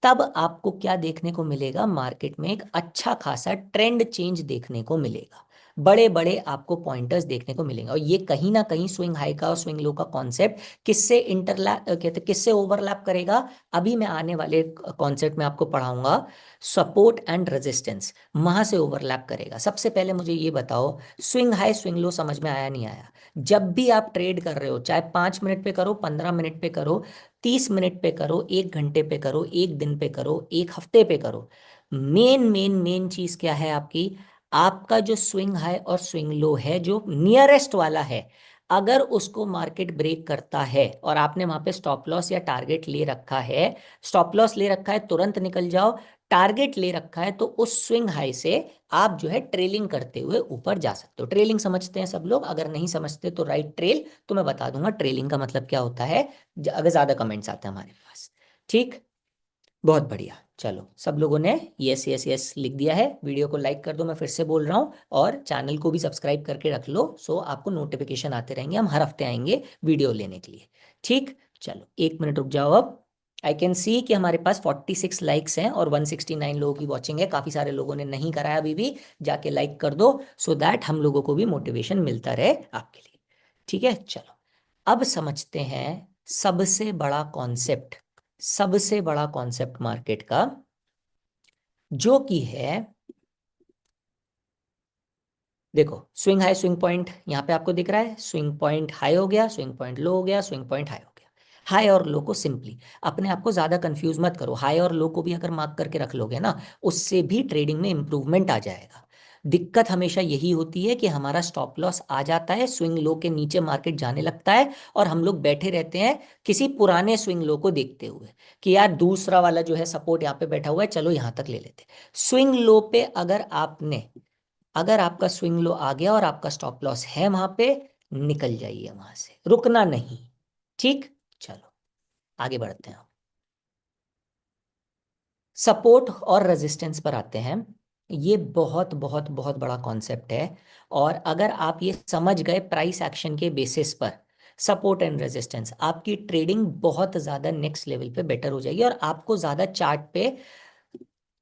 तब आपको क्या देखने को मिलेगा? मार्केट में एक अच्छा खासा ट्रेंड चेंज देखने को मिलेगा, बड़े बड़े आपको पॉइंटर्स देखने को मिलेंगे। और ये कहीं ना कहीं स्विंग हाई का और स्विंग लो का कॉन्सेप्ट किससे इंटरलैप कहते किससे ओवरलैप करेगा? अभी मैं आने वाले कॉन्सेप्ट में आपको पढ़ाऊंगा, सपोर्ट एंड रेजिस्टेंस, वहां से ओवरलैप करेगा। सबसे पहले मुझे ये बताओ, स्विंग हाई स्विंग लो समझ में आया नहीं आया? जब भी आप ट्रेड कर रहे हो, चाहे 5 मिनट पे करो, 15 मिनट पे करो, 30 मिनट पे करो, 1 घंटे पे करो, एक दिन पे करो, एक हफ्ते पे करो, मेन मेन मेन चीज क्या है आपकी? आपका जो स्विंग हाई और स्विंग लो है, जो नियरेस्ट वाला है, अगर उसको मार्केट ब्रेक करता है और आपने वहां पे स्टॉप लॉस या टारगेट ले रखा है, स्टॉप लॉस ले रखा है तुरंत निकल जाओ, टारगेट ले रखा है तो उस स्विंग हाई से आप जो है ट्रेलिंग करते हुए ऊपर जा सकते हो। ट्रेलिंग समझते हैं सब लोग? अगर नहीं समझते तो राइट ट्रेल, तो मैं बता दूंगा ट्रेलिंग का मतलब क्या होता है अगर ज्यादा कमेंट्स आते हैं हमारे पास। ठीक, बहुत बढ़िया। चलो, सब लोगों ने यस यस यस लिख दिया है। वीडियो को लाइक कर दो, मैं फिर से बोल रहा हूँ, और चैनल को भी सब्सक्राइब करके रख लो, सो आपको नोटिफिकेशन आते रहेंगे, हम हर हफ्ते आएंगे वीडियो लेने के लिए। ठीक, चलो 1 मिनट रुक जाओ। अब आई कैन सी कि हमारे पास 46 लाइक्स हैं और 169 लोगों की वॉचिंग है। काफी सारे लोगों ने नहीं कराया अभी भी, जाके लाइक कर दो, सो दैट हम लोगों को भी मोटिवेशन मिलता रहे आपके लिए। ठीक है, चलो अब समझते हैं सबसे बड़ा कॉन्सेप्ट, सबसे बड़ा कॉन्सेप्ट मार्केट का, जो कि है, देखो स्विंग हाई स्विंग पॉइंट यहाँ पे आपको दिख रहा है, स्विंग पॉइंट हाई हो गया, स्विंग पॉइंट लो हो गया, स्विंग पॉइंट हाई हो गया। हाई और लो को सिंपली, अपने आप को ज्यादा कंफ्यूज मत करो, हाई और लो को भी अगर मार्क करके रख लोगे ना, उससे भी ट्रेडिंग में इंप्रूवमेंट आ जाएगा। दिक्कत हमेशा यही होती है कि हमारा स्टॉप लॉस आ जाता है, स्विंग लो के नीचे मार्केट जाने लगता है, और हम लोग बैठे रहते हैं किसी पुराने स्विंग लो को देखते हुए कि यार दूसरा वाला जो है सपोर्ट यहाँ पे बैठा हुआ है, चलो यहाँ तक ले लेते। स्विंग लो पे अगर आपने अगर आपका स्विंग लो आ गया और आपका स्टॉप लॉस है वहां पे, निकल जाइए वहां से, रुकना नहीं। ठीक, चलो आगे बढ़ते हैं। सपोर्ट और रेजिस्टेंस पर आते हैं। ये बहुत बहुत बहुत बड़ा कॉन्सेप्ट है, और अगर आप ये समझ गए प्राइस एक्शन के बेसिस पर सपोर्ट एंड रेजिस्टेंस, आपकी ट्रेडिंग बहुत ज्यादा नेक्स्ट लेवल पे बेटर हो जाएगी, और आपको ज्यादा चार्ट पे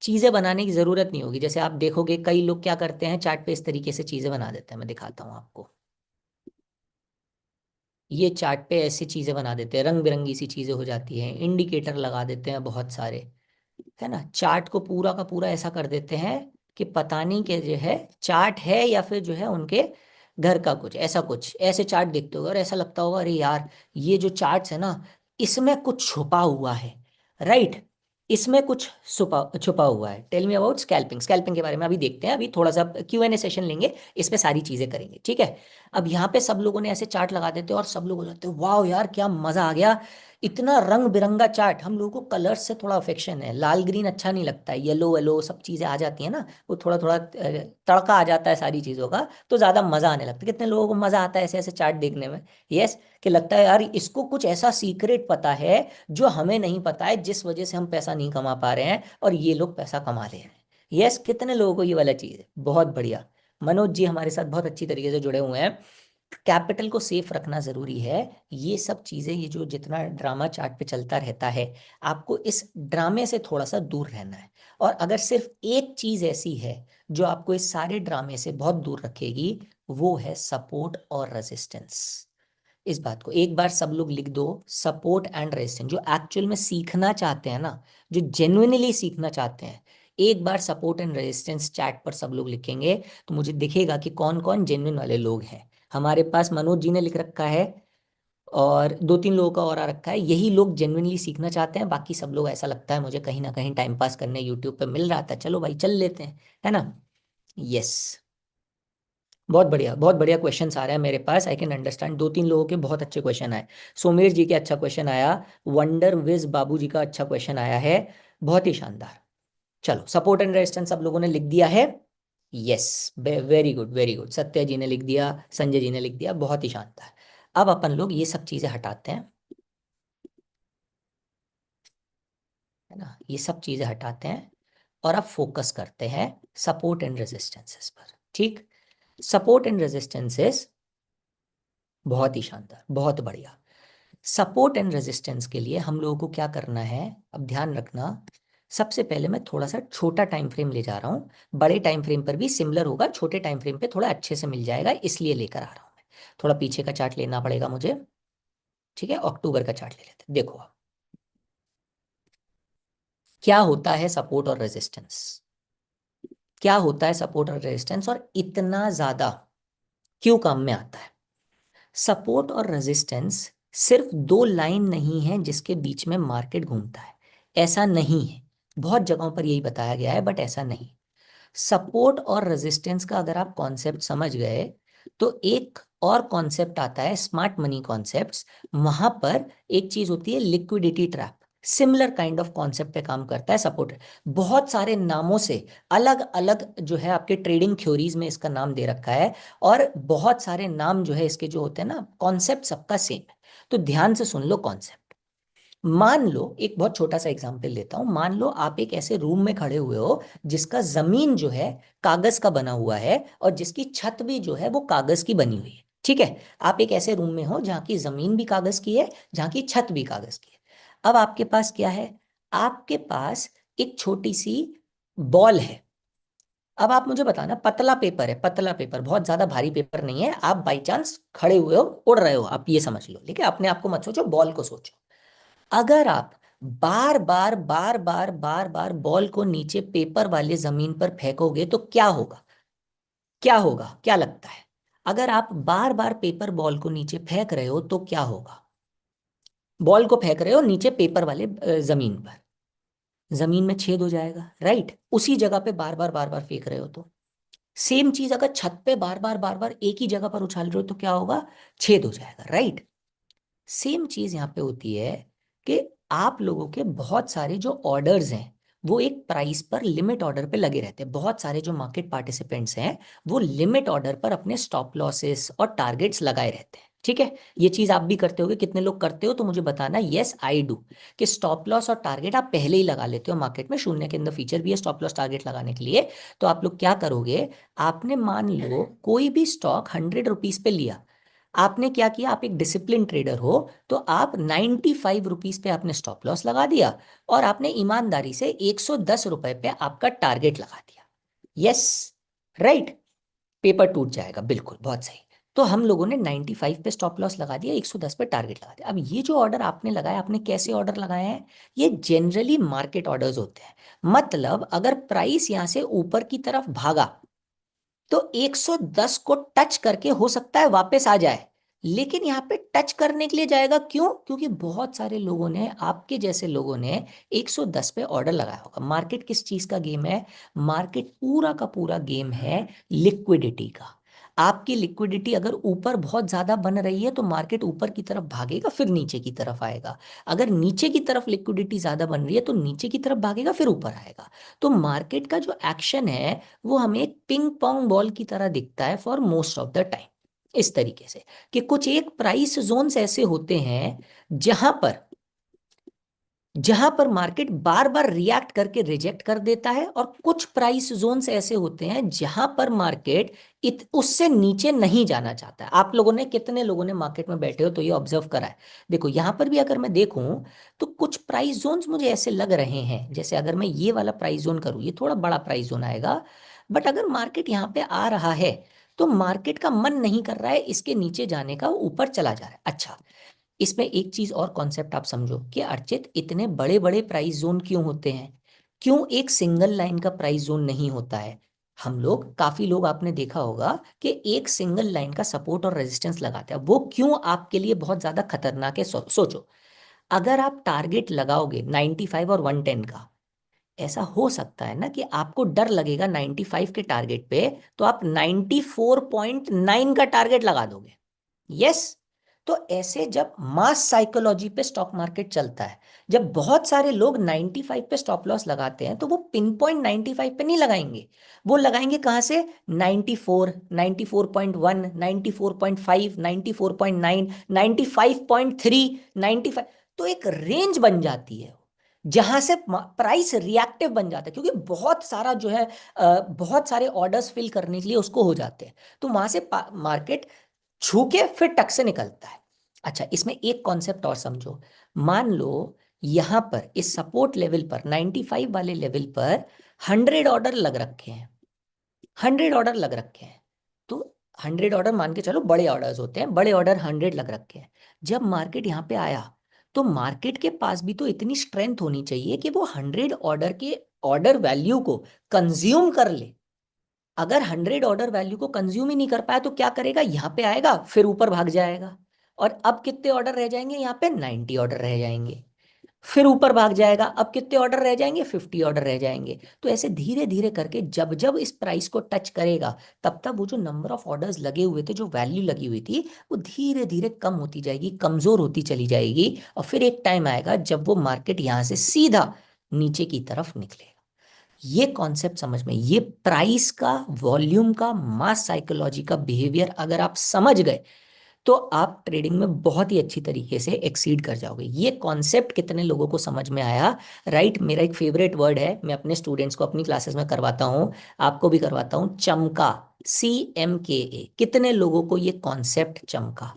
चीजें बनाने की जरूरत नहीं होगी। जैसे आप देखोगे कई लोग क्या करते हैं, चार्ट पे इस तरीके से चीजें बना देते हैं, मैं दिखाता हूँ आपको। ये चार्ट पे ऐसी चीजें बना देते हैं, रंग बिरंगी सी चीजें हो जाती हैं, इंडिकेटर लगा देते हैं बहुत सारे, है ना, चार्ट को पूरा का पूरा ऐसा कर देते हैं कि पता नहीं कि जो है चार्ट है या फिर जो है उनके घर का कुछ ऐसा, कुछ ऐसे चार्ट देखते होगा और ऐसा लगता होगा अरे यार ये जो चार्ट्स है ना, इसमें कुछ छुपा हुआ है, राइट, इसमें कुछ छुपा छुपा हुआ है। Tell me about scalping. Scalping के बारे में अभी देखते हैं, अभी थोड़ा सा Q&A सेशन लेंगे, इस पे सारी चीजें करेंगे, ठीक है। अब यहाँ पे सब लोगों ने ऐसे चार्ट लगा देते हैं और सब लोग हो जाते हैं वाह यार क्या मजा आ गया, इतना रंग बिरंगा चार्ट। हम लोगों को कलर्स से थोड़ा अफेक्शन है, लाल ग्रीन अच्छा नहीं लगता है, येलो येलो सब चीजें आ जाती है ना, वो थोड़ा थोड़ा तड़का आ जाता है सारी चीजों का, तो ज्यादा मजा आने लगता है। कितने लोगों को मजा आता है ऐसे ऐसे चार्ट देखने में? यस, कि लगता है यार इसको कुछ ऐसा सीक्रेट पता है जो हमें नहीं पता है, जिस वजह से हम पैसा नहीं कमा पा रहे हैं और ये लोग पैसा कमा ले रहे हैं। यस, कितने लोगों को ये वाला चीज है? बहुत बढ़िया। मनोज जी हमारे साथ बहुत अच्छी तरीके से जुड़े हुए हैं। कैपिटल को सेफ रखना जरूरी है। ये सब चीजें, ये जो जितना ड्रामा चार्ट पे चलता रहता है, आपको इस ड्रामे से थोड़ा सा दूर रहना है। और अगर सिर्फ एक चीज ऐसी है जो आपको इस सारे ड्रामे से बहुत दूर रखेगी, वो है सपोर्ट और रेजिस्टेंस। इस बात को एक बार सब लोग लिख दो, सपोर्ट एंड रेजिस्टेंस। जो एक्चुअल में सीखना चाहते हैं ना, जो जेन्युइनली सीखना चाहते हैं, एक बार सपोर्ट एंड रेजिस्टेंस चैट पर सब लोग लिखेंगे तो मुझे दिखेगा कि कौन कौन जेन्युइन वाले लोग हैं। हमारे पास मनोज जी ने लिख रखा है, और दो तीन लोगों का और आ रखा है। यही लोग जेन्युइनली सीखना चाहते हैं, बाकी सब लोग ऐसा लगता है मुझे कहीं ना कहीं टाइम पास करने यूट्यूब पे मिल रहा था, चलो भाई चल लेते हैं, है ना। यस, बहुत बढ़िया क्वेश्चंस आ रहे हैं मेरे पास, आई कैन अंडरस्टैंड। दो तीन लोगों के बहुत अच्छे क्वेश्चन आए। सोमेश जी के अच्छा क्वेश्चन आया, वंडर विज बाबू जी का अच्छा क्वेश्चन आया है, बहुत ही शानदार। चलो, सपोर्ट एंड रेजिस्टेंस सब लोगों ने लिख दिया है? Yes, very good very good. Satya ji ने लिख दिया, संजय जी ने लिख दिया, बहुत ही शानदार। अब अपन लोग ये सब चीजें हटाते हैं, है ना, ये सब चीजें हटाते हैं, और अब फोकस करते हैं सपोर्ट एंड रेजिस्टेंसेस पर। ठीक, सपोर्ट एंड रेजिस्टेंसेस, बहुत ही शानदार, बहुत बढ़िया। सपोर्ट एंड रेजिस्टेंस के लिए हम लोगों को क्या करना है, अब ध्यान रखना। सबसे पहले मैं थोड़ा सा छोटा टाइम फ्रेम ले जा रहा हूँ, बड़े टाइम फ्रेम पर भी सिमिलर होगा, छोटे टाइम फ्रेम पे थोड़ा अच्छे से मिल जाएगा, इसलिए लेकर आ रहा हूँ मैं। थोड़ा पीछे का चार्ट लेना पड़ेगा मुझे, ठीक है, अक्टूबर का चार्ट ले लेते हैं। देखो अब क्या होता है सपोर्ट और रेजिस्टेंस, क्या होता है सपोर्ट और रेजिस्टेंस, और इतना ज्यादा क्यों काम में आता है। सपोर्ट और रेजिस्टेंस सिर्फ दो लाइन नहीं है जिसके बीच में मार्केट घूमता है, ऐसा नहीं है। बहुत जगहों पर यही बताया गया है, बट ऐसा नहीं। सपोर्ट और रेजिस्टेंस का अगर आप कॉन्सेप्ट समझ गए, तो एक और कॉन्सेप्ट आता है स्मार्ट मनी कॉन्सेप्ट्स। वहां पर एक चीज होती है liquidity trap, similar kind of concept पे काम करता है सपोर्ट। बहुत सारे नामों से अलग अलग जो है आपके ट्रेडिंग थ्योरीज में इसका नाम दे रखा है, और बहुत सारे नाम जो है इसके जो होते हैं ना, कॉन्सेप्ट सबका सेम है। तो ध्यान से सुन लो कॉन्सेप्ट। मान लो, एक बहुत छोटा सा एग्जांपल लेता हूं, मान लो आप एक ऐसे रूम में खड़े हुए हो जिसका जमीन जो है कागज का बना हुआ है, और जिसकी छत भी जो है वो कागज की बनी हुई है, ठीक है। आप एक ऐसे रूम में हो जहाँ की जमीन भी कागज की है, जहाँ की छत भी कागज की है। अब आपके पास क्या है, आपके पास एक छोटी सी बॉल है। अब आप मुझे बताना, पतला पेपर है, पतला पेपर, बहुत ज्यादा भारी पेपर नहीं है, आप बाई चांस खड़े हुए हो, उड़ रहे हो, आप ये समझ लो, ठीक है, अपने आप को मत सोचो, बॉल को सोचो। अगर आप बार बार बार बार बार बार बॉल को नीचे पेपर वाले जमीन पर फेंकोगे तो क्या होगा, क्या होगा, क्या लगता है? अगर आप बार बार पेपर बॉल को नीचे फेंक रहे हो तो क्या होगा? बॉल को फेंक रहे हो नीचे पेपर वाले जमीन पर, जमीन में छेद हो जाएगा, राइट। उसी जगह पे बार बार फेंक रहे हो तो। सेम चीज अगर छत पे बार बार एक ही जगह पर उछाल रहे हो तो क्या होगा? छेद हो जाएगा, राइट। सेम चीज यहाँ पे होती है कि आप लोगों के बहुत सारे जो ऑर्डर्स हैं वो एक प्राइस पर लिमिट ऑर्डर पे लगे रहते हैं। बहुत सारे जो मार्केट पार्टिसिपेंट्स हैं वो लिमिट ऑर्डर पर अपने स्टॉप लॉसेस और टारगेट्स लगाए रहते हैं। ठीक है, ये चीज आप भी करते होगे, कितने लोग करते हो तो मुझे बताना। Yes I do. कि स्टॉप लॉस और टारगेट आप पहले ही लगा लेते हो मार्केट में। शून्य के अंदर फीचर भी है स्टॉप लॉस टारगेट लगाने के लिए। तो आप लोग क्या करोगे, आपने मान लो कोई भी स्टॉक 100 रुपीज पे लिया, आपने क्या किया, आप एक डिसिप्लिन ट्रेडर हो, तो आप 95 रुपीज पे आपने स्टॉप लॉस लगा दिया और आपने ईमानदारी से 110 रुपए पे आपका टारगेट लगा दिया। Yes, right. पेपर टूट जाएगा, बिल्कुल, बहुत सही। तो हम लोगों ने 95 पे स्टॉप लॉस लगा दिया, 110 पे टारगेट लगा दिया। अब ये जो ऑर्डर आपने लगाया, आपने कैसे ऑर्डर लगाए हैं, ये जनरली मार्केट ऑर्डर्स होते हैं। मतलब अगर प्राइस यहां से ऊपर की तरफ भागा तो 110 को टच करके हो सकता है वापस आ जाए, लेकिन यहाँ पे टच करने के लिए जाएगा, क्यों? क्योंकि बहुत सारे लोगों ने, आपके जैसे लोगों ने 110 पे ऑर्डर लगाया होगा। मार्केट किस चीज का गेम है? मार्केट पूरा का पूरा गेम है लिक्विडिटी का। आपकी लिक्विडिटी अगर ऊपर बहुत ज्यादा बन रही है तो मार्केट ऊपर की तरफ भागेगा, फिर नीचे की तरफ आएगा। अगर नीचे की तरफ लिक्विडिटी ज्यादा बन रही है तो नीचे की तरफ भागेगा, फिर ऊपर आएगा। तो मार्केट का जो एक्शन है वो हमें एक पिंग पोंग बॉल की तरह दिखता है for most of the time. इस तरीके से कि कुछ एक प्राइस जोन्स ऐसे होते हैं जहां पर मार्केट बार बार रिएक्ट करके रिजेक्ट कर देता है, और कुछ प्राइस जोन्स ऐसे होते हैं जहां पर मार्केट उससे नीचे नहीं जाना चाहता है। आप लोगों ने, कितने लोगों ने मार्केट में बैठे हो तो ये ऑब्जर्व करा है? देखो यहां पर भी अगर मैं देखूं तो कुछ प्राइस जोन्स मुझे ऐसे लग रहे हैं, जैसे अगर मैं ये वाला प्राइस जोन करूं, ये थोड़ा बड़ा प्राइस जोन आएगा। बट अगर मार्केट यहाँ पे आ रहा है तो मार्केट का मन नहीं कर रहा है इसके नीचे जाने का, वो ऊपर चला जा रहा है। अच्छा, इसमें एक चीज और कॉन्सेप्ट आप समझो कि अर्चित, इतने बड़े बड़े प्राइस जोन क्यों होते हैं? क्यों एक सिंगल लाइन का प्राइस जोन नहीं होता है? हम लोग, काफी लोग आपने देखा होगा कि एक सिंगल लाइन का सपोर्ट और रेजिस्टेंस लगाते हैं। वो क्यों आपके लिए बहुत ज्यादा खतरनाक है? सोचो, अगर आप टारगेट लगाओगे 95 और 110 का, ऐसा हो सकता है ना कि आपको डर लगेगा 95 के टारगेट पे, तो आप 94.9 का टारगेट लगा दोगे। यस। तो ऐसे जब मास साइकोलॉजी पे स्टॉक मार्केट चलता है, जब बहुत सारे लोग 95 पे स्टॉप लॉस लगाते हैं, तो वो पिन पॉइंट 95 पे नहीं लगाएंगे। वो लगाएंगे कहां से? 94, 94.1, 94.5, 94.9, 95.3, 95। तो एक रेंज बन जाती है जहां से प्राइस रिएक्टिव बन जाता है, क्योंकि बहुत सारा जो है, बहुत सारे ऑर्डर्स फिल करने के लिए उसको हो जाते हैं। तो वहां से मार्केट छू के फिर टक से निकलता है। अच्छा, इसमें एक कॉन्सेप्ट और समझो। मान लो यहां पर इस सपोर्ट लेवल पर, 95 वाले लेवल पर 100 ऑर्डर लग रखे हैं। 100 ऑर्डर लग रखे हैं, तो 100 ऑर्डर मान के चलो, बड़े ऑर्डर्स होते हैं, बड़े ऑर्डर 100 लग रखे हैं। जब मार्केट यहाँ पे आया तो मार्केट के पास भी तो इतनी स्ट्रेंथ होनी चाहिए कि वो 100 ऑर्डर के ऑर्डर वैल्यू को कंज्यूम कर ले। अगर 100 ऑर्डर वैल्यू को कंज्यूम ही नहीं कर पाया तो क्या करेगा? यहाँ पे आएगा, फिर ऊपर भाग जाएगा, और अब कितने ऑर्डर रह जाएंगे? यहाँ पे 90 ऑर्डर रह जाएंगे। फिर ऊपर भाग जाएगा, अब कितने ऑर्डर रह जाएंगे? 50 ऑर्डर रह जाएंगे। तो ऐसे धीरे धीरे करके जब जब इस प्राइस को टच करेगा, तब तब वो जो नंबर ऑफ ऑर्डर्स लगे हुए थे, जो वैल्यू लगी हुई थी, वो धीरे धीरे कम होती जाएगी, कमजोर होती चली जाएगी, और फिर एक टाइम आएगा जब वो मार्केट यहाँ से सीधा नीचे की तरफ निकलेगा। ये कॉन्सेप्ट समझ में, ये प्राइस का, वॉल्यूम का, मास साइकोलॉजी का बिहेवियर अगर आप समझ गए तो आप ट्रेडिंग में बहुत ही अच्छी तरीके से एक्सीड कर जाओगे। ये कॉन्सेप्ट कितने लोगों को समझ में आया? राइट। मेरा एक फेवरेट वर्ड है, मैं अपने स्टूडेंट्स को अपनी क्लासेस में करवाता हूँ, आपको भी करवाता हूँ, चमका। CMKA। कितने लोगों को ये कॉन्सेप्ट चमका?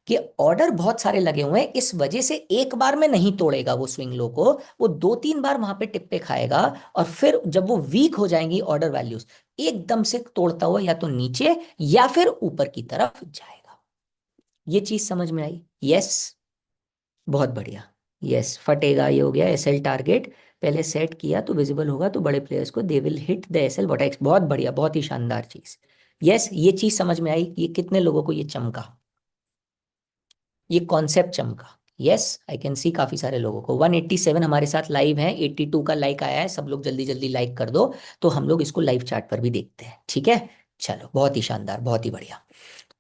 कि ऑर्डर बहुत सारे लगे हुए हैं, इस वजह से एक बार में नहीं तोड़ेगा वो स्विंग लो को, वो दो तीन बार वहां पे टिप्पे खाएगा, और फिर जब वो वीक हो जाएंगी ऑर्डर वैल्यूज, एकदम से तोड़ता हुआ या तो नीचे या फिर ऊपर की तरफ जाएगा। ये चीज समझ में आई? यस, बहुत बढ़िया। यस, फटेगा, ये हो गया एसएल टारगेट। पहले सेट किया तो विजिबल होगा, तो बड़े प्लेयर्स को they will hit the SL what X. बहुत बढ़िया, बहुत ही शानदार चीज। यस, ये चीज समझ में आई? ये कितने लोगों को ये चमका, ये कॉन्सेप्ट चमका? यस, आई कैन सी काफी सारे लोगों को। 187 हमारे साथ लाइव हैं, 82 का लाइक आया है, सब लोग जल्दी जल्दी लाइक कर दो, तो हम लोग इसको लाइव चैट पर भी देखते हैं। ठीक है, चलो, बहुत ही शानदार, बहुत ही बढ़िया।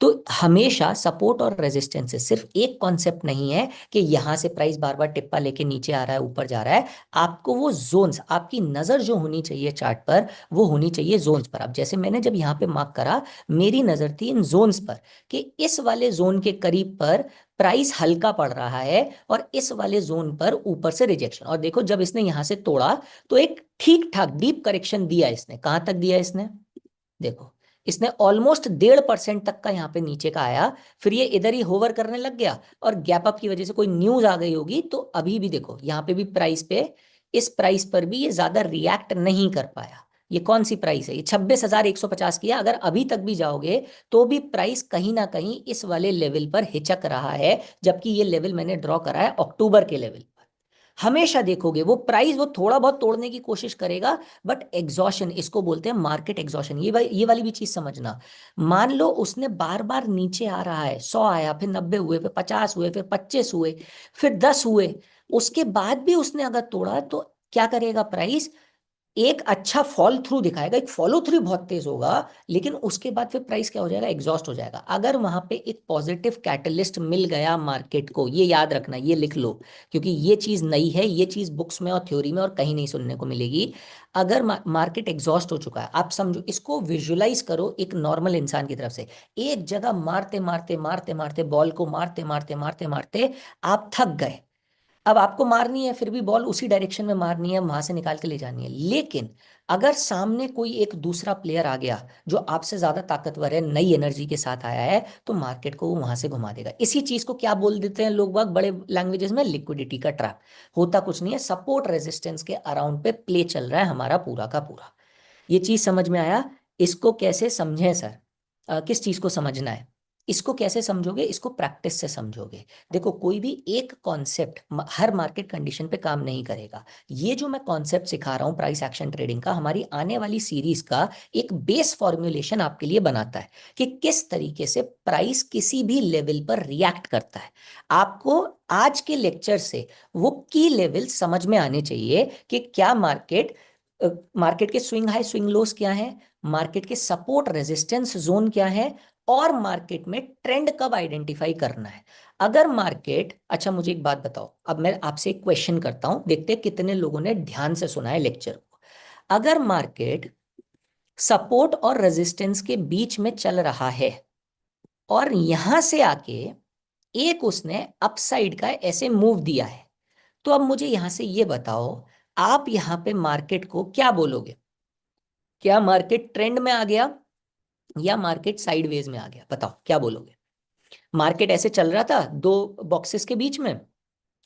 तो हमेशा सपोर्ट और रेजिस्टेंस से सिर्फ एक कॉन्सेप्ट नहीं है कि यहां से प्राइस बार बार टिप्पा लेके नीचे आ रहा है ऊपर जा रहा है। आपको वो जोन्स, आपकी नजर जो होनी चाहिए चार्ट पर, वो होनी चाहिए जोन्स पर। अब जैसे मैंने जब यहाँ पे मार्क करा, मेरी नजर थी इन जोन्स पर कि इस वाले जोन के करीब पर प्राइस हल्का पड़ रहा है और इस वाले जोन पर ऊपर से रिजेक्शन। और देखो जब इसने यहां से तोड़ा तो एक ठीक ठाक डीप करेक्शन दिया इसने। कहां तक दिया इसने? देखो, इसने ऑलमोस्ट 1.5% तक का यहाँ पे नीचे का आया, फिर ये इधर ही होवर करने लग गया और गैप अप की वजह से कोई न्यूज आ गई होगी, तो अभी भी देखो यहाँ पे भी प्राइस पे, इस प्राइस पर भी ये ज्यादा रिएक्ट नहीं कर पाया। ये कौन सी प्राइस है? ये 26,150 की है। अगर अभी तक भी जाओगे तो भी प्राइस कहीं ना कहीं इस वाले लेवल पर हिचक रहा है, जबकि ये लेवल मैंने ड्रॉ करा है अक्टूबर के लेवल। हमेशा देखोगे वो प्राइस वो थोड़ा बहुत तोड़ने की कोशिश करेगा, बट एग्जॉशन, इसको बोलते हैं मार्केट एग्जॉशन। ये वाली भी चीज समझना। मान लो उसने बार बार नीचे आ रहा है, 100 आया, फिर 90 हुए, फिर 50 हुए, फिर 25 हुए, फिर 10 हुए, उसके बाद भी उसने अगर तोड़ा तो क्या करेगा प्राइस? एक अच्छा फॉल थ्रू दिखाएगा, एक फॉलो थ्रू बहुत तेज होगा, लेकिन उसके बाद फिर प्राइस क्या हो जाएगा? एग्जॉस्ट हो जाएगा। अगर वहां पे एक पॉजिटिव कैटलिस्ट मिल गया मार्केट को, ये याद रखना, ये लिख लो, क्योंकि ये चीज नई है, ये चीज बुक्स में और थ्योरी में और कहीं नहीं सुनने को मिलेगी। अगर मार्केट एग्जॉस्ट हो चुका है, आप समझो, इसको विजुलाइज करो एक नॉर्मल इंसान की तरफ से। एक जगह मारते मारते मारते मारते बॉल को मारते मारते मारते मारते आप थक गए। अब आपको मारनी है, फिर भी बॉल उसी डायरेक्शन में मारनी है, वहां से निकाल के ले जानी है। लेकिन अगर सामने कोई एक दूसरा प्लेयर आ गया जो आपसे ज्यादा ताकतवर है, नई एनर्जी के साथ आया है, तो मार्केट को वो वहां से घुमा देगा। इसी चीज को क्या बोल देते हैं लोग बाग बड़े लैंग्वेजेस में? लिक्विडिटी का ट्रैप। होता कुछ नहीं है, सपोर्ट रेजिस्टेंस के अराउंड पे प्ले चल रहा है हमारा पूरा का पूरा। ये चीज समझ में आया? इसको कैसे समझें सर? किस चीज को समझना है? इसको कैसे समझोगे? इसको प्रैक्टिस से समझोगे। देखो, कोई भी एक कॉन्सेप्ट हर मार्केट कंडीशन पे काम नहीं करेगा। ये जो मैं कॉन्सेप्ट सिखा रहा हूँ प्राइस एक्शन ट्रेडिंग का, हमारी आने वाली सीरीज का एक बेस फॉर्मुलेशन आपके लिए बनाता है कि किस तरीके से प्राइस किसी भी लेवल पर रिएक्ट करता है। आपको आज के लेक्चर से वो की लेवल समझ में आने चाहिए कि क्या मार्केट के स्विंग हाई स्विंग लोस क्या है, मार्केट के सपोर्ट रेजिस्टेंस जोन क्या है, और मार्केट में ट्रेंड कब आइडेंटिफाई करना है। अगर मार्केट, अच्छा मुझे एक बात बताओ, अब मैं आपसे एक क्वेश्चन करता हूं, देखते हैं कितने लोगों ने ध्यान से सुना है लेक्चर को। अगर मार्केट सपोर्ट और रेजिस्टेंस के बीच में चल रहा है और यहां से आके एक उसने अपसाइड का ऐसे मूव दिया है, तो अब मुझे यहां से ये बताओ, आप यहां पे मार्केट को क्या बोलोगे? क्या मार्केट ट्रेंड में आ गया या मार्केट साइडवेज में आ गया? बताओ क्या बोलोगे? मार्केट ऐसे चल रहा था दो बॉक्सेस के बीच में,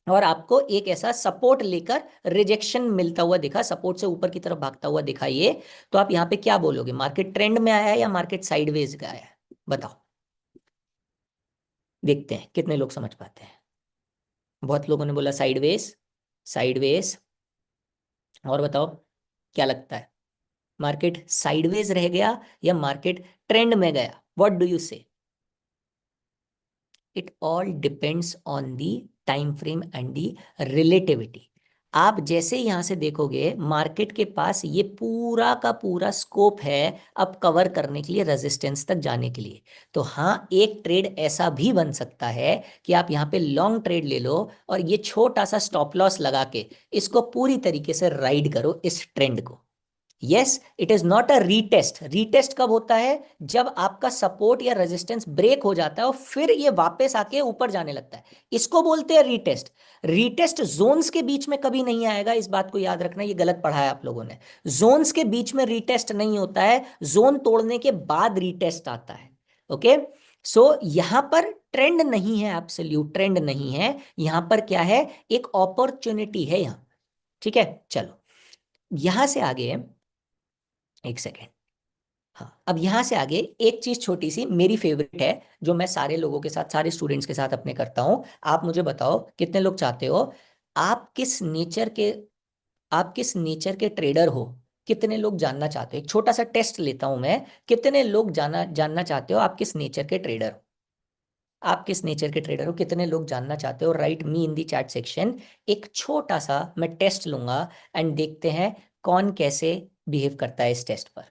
और आपको एक ऐसा सपोर्ट लेकर रिजेक्शन मिलता हुआ दिखा, सपोर्ट से ऊपर की तरफ भागता हुआ दिखा ये, तो आप यहां पे क्या बोलोगे? मार्केट ट्रेंड में आया है या मार्केट साइडवेज का आया है? बताओ, देखते हैं कितने लोग समझ पाते हैं। बहुत लोगों ने बोला साइडवेज, साइडवेज। और बताओ क्या लगता है, मार्केट साइडवेज रह गया या मार्केट ट्रेंड में गया? व्हाट डू यू से? It all depends on the time frame and the relativity. आप जैसे यहां से देखोगे, मार्केट के पास ये पूरा का पूरा स्कोप है अब कवर करने के लिए, रेजिस्टेंस तक जाने के लिए। तो हाँ, एक ट्रेड ऐसा भी बन सकता है कि आप यहाँ पे लॉन्ग ट्रेड ले लो और ये छोटा सा स्टॉप लॉस लगा के इसको पूरी तरीके से राइड करो इस ट्रेंड को। Yes, it is not a retest. Retest कब होता है? जब आपका सपोर्ट या रेजिस्टेंस ब्रेक हो जाता है और फिर ये वापस आके ऊपर जाने लगता है, इसको बोलते हैं रीटेस्ट। रीटेस्ट जोन्स के बीच में कभी नहीं आएगा, इस बात को याद रखना, ये गलत पढ़ा है आप लोगों ने। जोन्स के बीच में रीटेस्ट नहीं होता है, जोन तोड़ने के बाद रीटेस्ट आता है। ओके, सो यहां पर ट्रेंड नहीं है, एब्सोल्यूट ट्रेंड नहीं है। यहां पर क्या है? एक अपॉर्चुनिटी है यहां। ठीक है, चलो यहां से आगे, एक सेकेंड। हाँ, अब यहां से आगे एक चीज छोटी सी मेरी फेवरेट है, जो मैं सारे लोगों के साथ, सारे स्टूडेंट्स के साथ अपने करता हूं। आप मुझे बताओ कितने लोग चाहते हो, आप किस नेचर के आप किस नेचर के ट्रेडर हो? कितने लोग जानना चाहते हो? एक छोटा सा टेस्ट लेता हूं मैं, कितने लोग जानना चाहते हो आप किस नेचर के ट्रेडर हो? आप किस नेचर के ट्रेडर हो? कितने लोग जानना चाहते हो? Right me in the chat section. एक छोटा सा मैं टेस्ट लूंगा एंड देखते हैं कौन कैसे बिहेव करता है इस टेस्ट पर।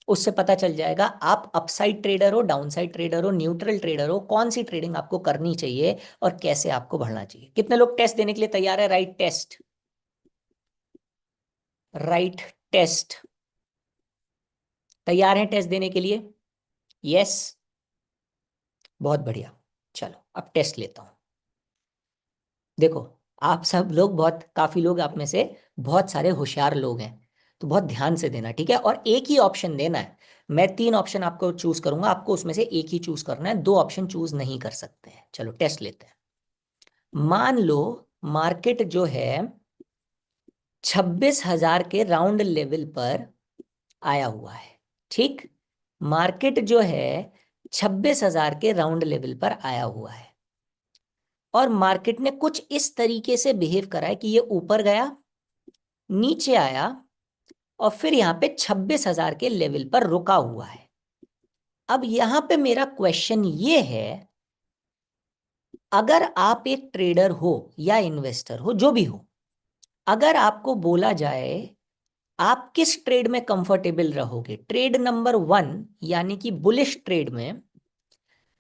उससे पता चल जाएगा आप अपसाइड ट्रेडर हो, डाउनसाइड ट्रेडर हो, न्यूट्रल ट्रेडर हो, कौन सी ट्रेडिंग आपको करनी चाहिए और कैसे आपको बढ़ना चाहिए। कितने लोग टेस्ट देने के लिए तैयार है? राइट टेस्ट, राइट टेस्ट, तैयार हैं टेस्ट देने के लिए? यस, बहुत बढ़िया। चलो अब टेस्ट लेता हूं। देखो, आप सब लोग बहुत, काफी लोग आप में से बहुत सारे होशियार लोग हैं, तो बहुत ध्यान से देना, ठीक है? और एक ही ऑप्शन देना है। मैं 3 ऑप्शन आपको चूज करूंगा, आपको उसमें से एक ही चूज करना है, 2 ऑप्शन चूज नहीं कर सकते हैं। चलो टेस्ट लेते हैं। मान लो मार्केट जो है 26,000 के राउंड लेवल पर आया हुआ है, ठीक? मार्केट जो है 26,000 के राउंड लेवल पर आया हुआ है, और मार्केट ने कुछ इस तरीके से बिहेव करा है कि ये ऊपर गया, नीचे आया, और फिर यहां पे 26,000 के लेवल पर रुका हुआ है। अब यहां पे मेरा क्वेश्चन ये है, अगर आप एक ट्रेडर हो या इन्वेस्टर हो, जो भी हो, अगर आपको बोला जाए आप किस ट्रेड में कंफर्टेबल रहोगे, ट्रेड नंबर 1 यानी कि बुलिश ट्रेड में,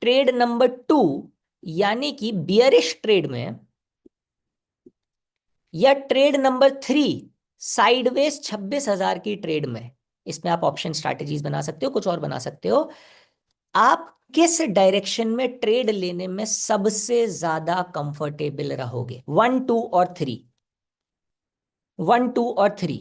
ट्रेड नंबर 2 यानी कि बियरिश ट्रेड में, या ट्रेड नंबर 3 साइडवेज 26,000 की ट्रेड में? इसमें आप ऑप्शन स्ट्रैटेजीज बना सकते हो, कुछ और बना सकते हो। आप किस डायरेक्शन में ट्रेड लेने में सबसे ज्यादा कंफर्टेबल रहोगे? 1, 2 और 3, 1, 2 और 3।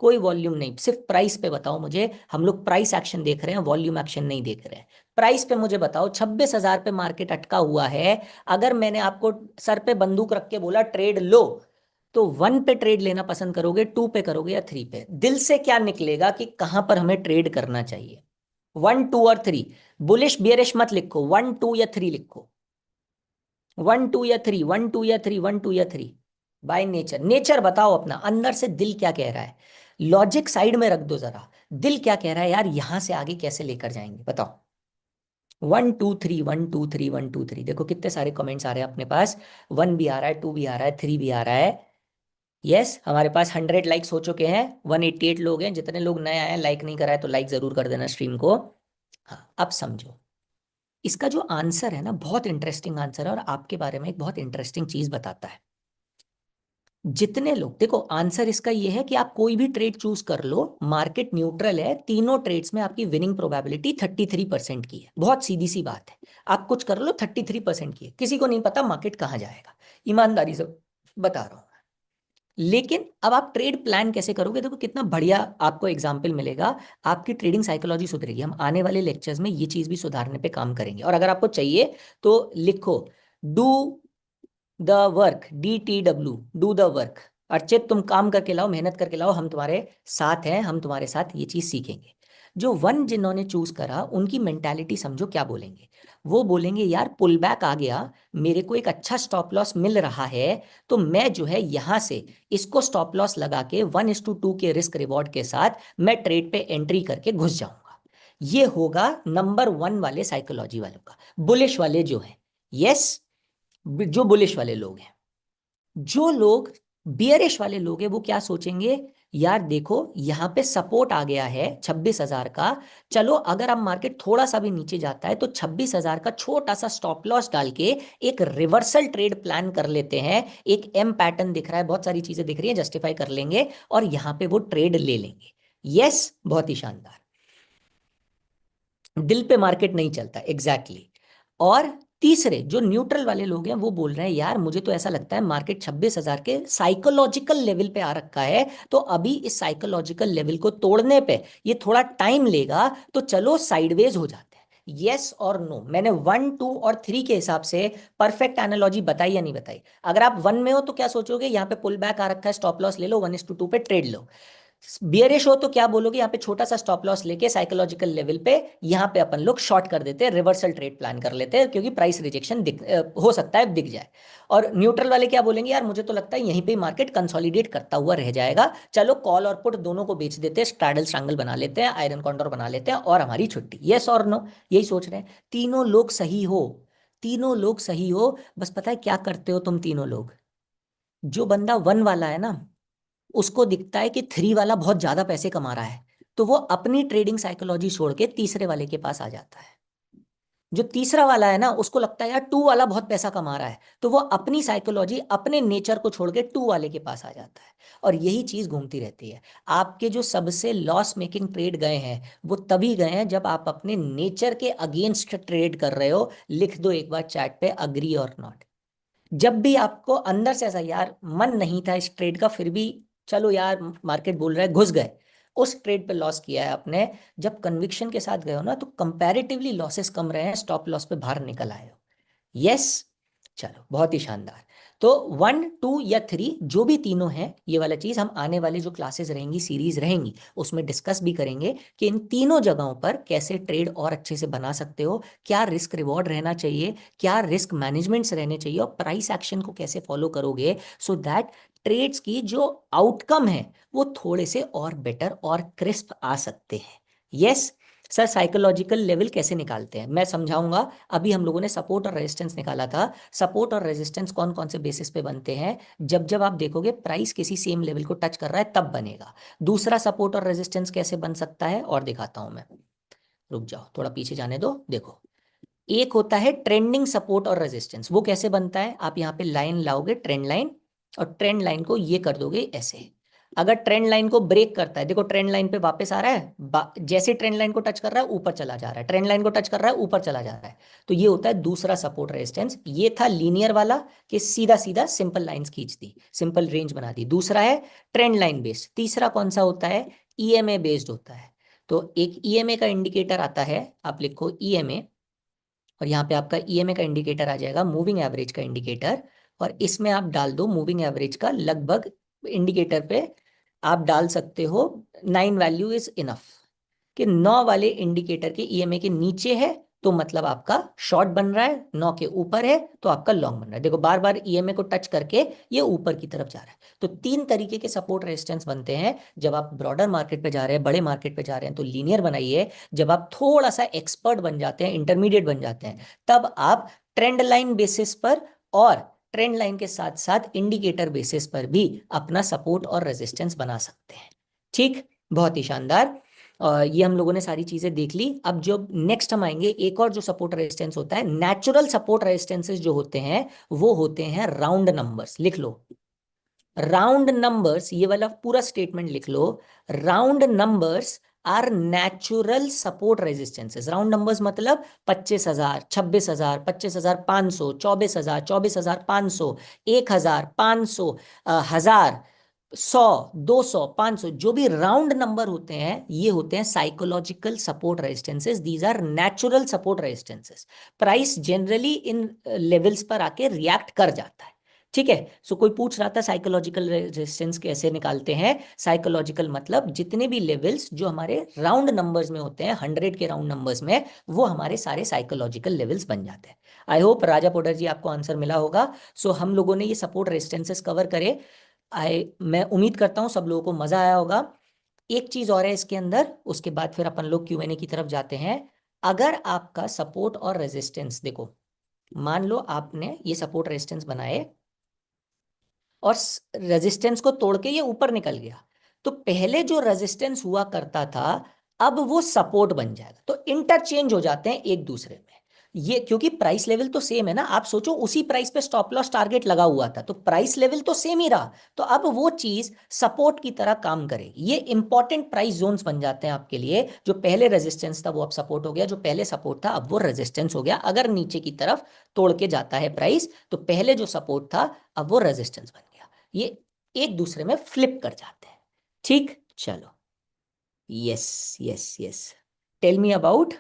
कोई वॉल्यूम नहीं, सिर्फ प्राइस पे बताओ मुझे। हम लोग प्राइस एक्शन देख रहे हैं, वॉल्यूम एक्शन नहीं देख रहे हैं। प्राइस पे मुझे बताओ, 26,000 पे मार्केट अटका हुआ है, अगर मैंने आपको सर पे बंदूक रख के बोला ट्रेड लो, तो 1 पे ट्रेड लेना पसंद करोगे, 2 पे करोगे, या 3 पे? दिल से क्या निकलेगा कि कहां पर हमें ट्रेड करना चाहिए? 1, 2 और 3। बुलिश बियरिश मत लिखो, 1, 2 या 3 लिखो। 1, 2 या 3, 1, 2 या 3, 1, 2 या 3। बाय नेचर, नेचर बताओ अपना, अंदर से दिल क्या कह रहा है। लॉजिक साइड में रख दो जरा, दिल क्या कह रहा है यार, यहां से आगे कैसे लेकर जाएंगे, बताओ। 1, 2, 3, 1, 2, 3, 1, 2, 3। देखो कितने सारे कमेंट्स आ रहे हैं अपने पास। 1 भी आ रहा है, 2 भी आ रहा है, 3 भी आ रहा है। यस, हमारे पास 100 लाइक्स हो चुके हैं, 188 लोग हैं। जितने लोग नए आए हैं, लाइक नहीं करा है तो लाइक जरूर कर देना स्ट्रीम को। हाँ, अब समझो, इसका जो आंसर है ना, बहुत इंटरेस्टिंग आंसर है, और आपके बारे में एक बहुत इंटरेस्टिंग चीज बताता है। जितने लोग, देखो आंसर इसका ये है कि आप कोई भी ट्रेड चूज कर लो, मार्केट न्यूट्रल है, तीनों ट्रेड्स में आपकी विनिंग प्रोबेबिलिटी 33% की है। बहुत सीधी सी बात है, आप कुछ कर लो, 33% की है। किसी को नहीं पता मार्केट कहाँ जाएगा, ईमानदारी से बता रहा हूँ। लेकिन अब आप ट्रेड प्लान कैसे करोगे? देखो कितना बढ़िया आपको एग्जाम्पल मिलेगा, आपकी ट्रेडिंग साइकोलॉजी सुधरेगी। हम आने वाले लेक्चर्स में ये चीज भी सुधारने पे काम करेंगे, और अगर आपको चाहिए तो लिखो do the work, DTW, do the work. Archit तुम काम करके लाओ, मेहनत करके लाओ, हम तुम्हारे साथ हैं, हम तुम्हारे साथ ये चीज सीखेंगे। जो 1 जिन्होंने चूज करा, उनकी मेंटालिटी समझो क्या बोलेंगे। वो बोलेंगे यार पुल बैक आ गया, मेरे को एक अच्छा स्टॉप लॉस मिल रहा है, तो मैं जो है यहां से इसको स्टॉप लॉस लगा के 1:2 के रिस्क रिवॉर्ड के साथ मैं ट्रेड पे एंट्री करके घुस जाऊंगा। ये होगा नंबर 1 वाले साइकोलॉजी वालों का। बुलिश वाले जो है, यस, जो बुलिश वाले लोग हैं, जो लोग बियरिश वाले लोग हैं, वो क्या सोचेंगे? यार देखो यहां पे सपोर्ट आ गया है 26,000 का, चलो अगर अब मार्केट थोड़ा सा भी नीचे जाता है तो 26,000 का छोटा सा स्टॉप लॉस डाल के एक रिवर्सल ट्रेड प्लान कर लेते हैं। एक एम पैटर्न दिख रहा है, बहुत सारी चीजें दिख रही है, जस्टिफाई कर लेंगे और यहां पे वो ट्रेड ले लेंगे। यस, बहुत ही शानदार। दिल पे मार्केट नहीं चलता, एग्जैक्टली exactly। और तीसरे जो न्यूट्रल वाले लोग हैं, वो बोल रहे हैं यार मुझे तो ऐसा लगता है मार्केट 26,000 के साइकोलॉजिकल लेवल पे आ रखा है, तो अभी इस साइकोलॉजिकल लेवल को तोड़ने पे ये थोड़ा टाइम लेगा, तो चलो साइडवेज हो जाते हैं। यस और नो, मैंने 1, 2 और 3 के हिसाब से परफेक्ट एनालॉजी बताई या नहीं बताई? अगर आप 1 में हो तो क्या सोचोगे, यहाँ पे पुल बैक आ रखा है, स्टॉप लॉस ले लो, 1:2 पे ट्रेड लो। बियरिश हो तो क्या बोलोगे, यहाँ पे छोटा सा स्टॉप लॉस लेके साइकोलॉजिकल लेवल पे यहाँ पे अपन लोग शॉर्ट कर देते हैं, रिवर्सल ट्रेड प्लान कर लेते हैं, क्योंकि प्राइस रिजेक्शन हो सकता है दिख जाए। और न्यूट्रल वाले क्या बोलेंगे, यार मुझे तो लगता है यहीं पे मार्केट कंसोलिडेट करता हुआ रह जाएगा, चलो कॉल और पुट दोनों को बेच देते हैं, स्ट्रैडल स्ट्रैंगल बना लेते हैं, आयरन कॉन्डोर बना लेते हैं, और हमारी छुट्टी। यस और नो, यही सोच रहे हैं। तीनों लोग सही हो, तीनों लोग सही हो, बस पता है क्या करते हो तुम तीनों लोग? जो बंदा 1 वाला है ना, उसको दिखता है कि 3 वाला बहुत ज्यादा पैसे कमा रहा है, तो वो अपनी ट्रेडिंग साइकोलॉजी छोड़ के तीसरे वाले के पास आ जाता है। जो तीसरा वाला है ना, उसको लगता है यार टू वाला बहुत पैसा कमा रहा है, तो वो अपनी साइकोलॉजी, अपने नेचर को छोड़ के टू वाले के पास आ जाता है। और यही चीज घूमती रहती है। आपके जो सबसे लॉस मेकिंग ट्रेड गए हैं वो तभी गए हैं जब आप अपने नेचर के अगेंस्ट ट्रेड कर रहे हो। लिख दो एक बार चैट पे, अग्री और नॉट। जब भी आपको अंदर से ऐसा यार मन नहीं था इस ट्रेड का, फिर भी चलो यार मार्केट बोल रहा है, घुस गए, उस ट्रेड पे लॉस किया है आपने। जब कन्विक्शन के साथ गए हो ना, तो कंपैरेटिवली लॉसेस कम रहे हैं, स्टॉप लॉस पे बाहर निकल आए हो। यस, चलो बहुत ही शानदार। तो 1, 2 या 3, जो भी तीनों हैं, ये वाला चीज हम आने वाले जो क्लासेस रहेंगी, सीरीज रहेंगी, उसमें डिस्कस भी करेंगे कि इन तीनों जगहों पर कैसे ट्रेड और अच्छे से बना सकते हो, क्या रिस्क रिवॉर्ड रहना चाहिए, क्या रिस्क मैनेजमेंट्स रहने चाहिए, और प्राइस एक्शन को कैसे फॉलो करोगे, सो दैट ट्रेड्स की जो आउटकम है वो थोड़े से और बेटर और क्रिस्प आ सकते हैं। यस सर, साइकोलॉजिकल लेवल कैसे निकालते हैं मैं समझाऊंगा। अभी हम लोगों ने सपोर्ट और रेजिस्टेंस निकाला था। सपोर्ट और रेजिस्टेंस कौन कौन से बेसिस पे बनते हैं? जब जब आप देखोगे प्राइस किसी सेम लेवल को टच कर रहा है, तब बनेगा। दूसरा सपोर्ट और रेजिस्टेंस कैसे बन सकता है और दिखाता हूं मैं। रुक जाओ, थोड़ा पीछे जाने दो। देखो, एक होता है ट्रेंडिंग सपोर्ट और रेजिस्टेंस। वो कैसे बनता है? आप यहाँ पे लाइन लाओगे, ट्रेंड लाइन, और ट्रेंड लाइन को ये कर दोगे ऐसे। अगर ट्रेंड लाइन को ब्रेक करता है, देखो ट्रेंड लाइन पे वापस आ रहा है, जैसे ट्रेंड लाइन को टच कर रहा है ऊपर चला जा रहा है, ट्रेंड लाइन को टच कर रहा है ऊपर चला जा रहा है। तो ये होता है दूसरा सपोर्ट रेजिस्टेंस। ये था लीनियर वाला, कि सीधा सीधा सिंपल लाइंस खींच दी, सिंपल रेंज बना दी। दूसरा है ट्रेंड लाइन बेस्ड। तीसरा कौन सा होता है? ईएमए बेस्ड होता है। तो एक ईएमए का इंडिकेटर आता है, आप लिखो ईएमए, और यहाँ पे आपका ईएमए का इंडिकेटर आ जाएगा, मूविंग एवरेज का इंडिकेटर। और इसमें आप डाल दो मूविंग एवरेज का लगभग, इंडिकेटर पे आप डाल सकते हो 9 वैल्यू इज इनफ। कि 9 वाले इंडिकेटर के ईएमए के नीचे है तो मतलब आपका शॉर्ट बन रहा है, 9 के ऊपर है तो आपका लॉन्ग बन रहा है। देखो बार बार ईएमए को टच करके ये ऊपर की तरफ जा रहा है। तो 3 तरीके के सपोर्ट रेजिस्टेंस बनते हैं। जब आप ब्रॉडर मार्केट पे जा रहे हैं, बड़े मार्केट पे जा रहे हैं, तो लीनियर बनाइए। जब आप थोड़ा सा एक्सपर्ट बन जाते हैं, इंटरमीडिएट बन जाते हैं, तब आप ट्रेंड लाइन बेसिस पर और ट्रेंड लाइन के साथ साथ इंडिकेटर बेसिस पर भी अपना सपोर्ट और रेजिस्टेंस बना सकते हैं। ठीक, बहुत ही शानदार। ये हम लोगों ने सारी चीजें देख ली। अब जो नेक्स्ट हम आएंगे, एक और जो सपोर्ट रेजिस्टेंस होता है, नेचुरल सपोर्ट रेजिस्टेंसेस जो होते हैं वो होते हैं राउंड नंबर्स। लिख लो राउंड नंबर्स, ये वाला पूरा स्टेटमेंट लिख लो। Round numbers are natural support resistances. Round numbers मतलब 25,000, 26,000, 25,500, 24,000, 24,500, 1,500, 1,000, 100, 200, 500, जो भी राउंड नंबर होते हैं, ये होते हैं psychological support resistances. These are natural support resistances. Price generally इन लेवल्स पर आके रिएक्ट कर जाता है। ठीक है, सो कोई पूछ रहा था साइकोलॉजिकल रेजिस्टेंस कैसे निकालते हैं। साइकोलॉजिकल मतलब जितने भी लेवल्स जो हमारे राउंड नंबर्स में होते हैं, 100 के राउंड नंबर्स में, वो हमारे सारे साइकोलॉजिकल लेवल्स बन जाते हैं। आई होप राजा पोडर जी आपको आंसर मिला होगा। सो हम लोगों ने ये सपोर्ट रेजिस्टेंसेस कवर करे। मैं उम्मीद करता हूँ सब लोगों को मजा आया होगा। एक चीज और है इसके अंदर, उसके बाद फिर अपन लोग क्यूएनए की तरफ जाते हैं। अगर आपका सपोर्ट और रेजिस्टेंस, देखो मान लो आपने ये सपोर्ट रेजिस्टेंस बनाए और रेजिस्टेंस को तोड़ के ये ऊपर निकल गया, तो पहले जो रेजिस्टेंस हुआ करता था अब वो सपोर्ट बन जाएगा। तो इंटरचेंज हो जाते हैं एक दूसरे में। ये क्योंकि प्राइस लेवल तो सेम है ना, आप सोचो उसी प्राइस पे स्टॉप लॉस टारगेट लगा हुआ था, तो प्राइस लेवल तो सेम ही रहा। तो अब वो चीज सपोर्ट की तरह काम करेगी। ये इंपॉर्टेंट प्राइस जोन्स बन जाते हैं आपके लिए। जो पहले रेजिस्टेंस था वो अब सपोर्ट हो गया, जो पहले सपोर्ट था अब वो रेजिस्टेंस हो गया। अगर नीचे की तरफ तोड़ के जाता है प्राइस, तो पहले जो सपोर्ट था अब वो रेजिस्टेंस बन गया। ये एक दूसरे में फ्लिप कर जाते हैं। ठीक, चलो। Yes yes yes, tell me about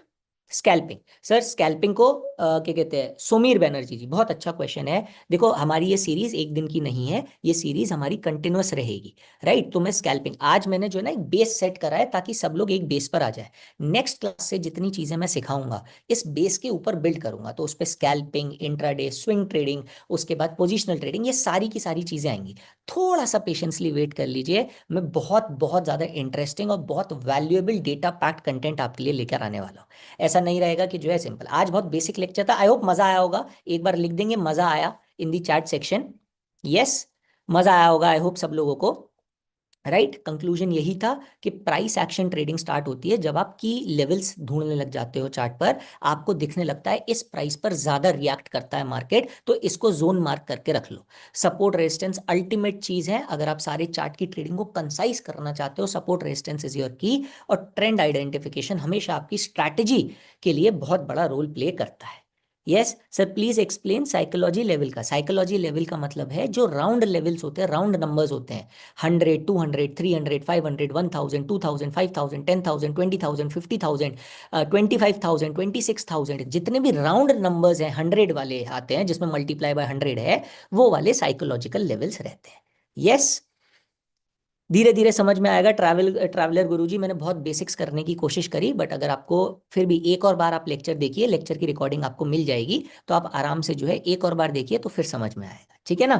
scalping. Sir scalping को क्या कहते हैं? सुमीर बनर्जी जी, बहुत अच्छा क्वेश्चन है। देखो हमारी ये सीरीज एक दिन की नहीं है, ये सीरीज हमारी कंटिन्यूअस रहेगी, राइट? तो मैं स्कैल्पिंग, आज मैंने जो है ना एक बेस सेट करा है ताकि सब लोग एक बेस पर आ जाए। नेक्स्ट क्लास से जितनी चीजें मैं सिखाऊंगा इस बेस के ऊपर बिल्ड करूंगा। तो उस पर स्कैल्पिंग, इंट्राडे, स्विंग ट्रेडिंग, उसके बाद पोजिशनल ट्रेडिंग, ये सारी की सारी चीजें आएंगी। थोड़ा सा पेशेंसली वेट कर लीजिए। मैं बहुत बहुत ज्यादा इंटरेस्टिंग और बहुत वैल्यूएबल डेटा पैक्ड कंटेंट आपके लिए लेकर आने वाला हूँ। ऐसा नहीं रहेगा कि जो है सिंपल। आज बहुत बेसिक लेक्चर था, आई होप मजा आया होगा। एक बार लिख देंगे मजा आया इन दी चैट सेक्शन। यस, मजा आया होगा आई होप सब लोगों को। राइट, कंक्लूजन यही था कि प्राइस एक्शन ट्रेडिंग स्टार्ट होती है जब आप की लेवल्स ढूंढने लग जाते हो चार्ट पर, आपको दिखने लगता है इस प्राइस पर ज्यादा रिएक्ट करता है मार्केट, तो इसको जोन मार्क करके रख लो। सपोर्ट रेजिस्टेंस अल्टीमेट चीज है, अगर आप सारे चार्ट की ट्रेडिंग को कंसाइज करना चाहते हो, सपोर्ट रेजिस्टेंस इज योर की। और ट्रेंड आइडेंटिफिकेशन हमेशा आपकी स्ट्रैटेजी के लिए बहुत बड़ा रोल प्ले करता है। Yes sir, please explain psychology level का। साइकोलॉजी लेवल का मतलब है जो राउंड लेवल्स होते हैं, राउंड नंबर्स होते हैं, 100, 200, 300, 500, 1000, 2000, 5000, 10,000, 20,000, 50,000, 25,000, 26,000, जितने भी राउंड नंबर्स हैं 100 वाले आते हैं जिसमें मल्टीप्लाई बाय 100 है, वो वाले साइकोलॉजिकल लेवल्स रहते हैं। यस, धीरे धीरे समझ में आएगा। ट्रैवलर गुरुजी, मैंने बहुत बेसिक्स करने की कोशिश करी, बट अगर आपको फिर भी एक और बार आप लेक्चर देखिए, लेक्चर की रिकॉर्डिंग आपको मिल जाएगी, तो आप आराम से जो है एक और बार देखिए तो फिर समझ में आएगा। ठीक है ना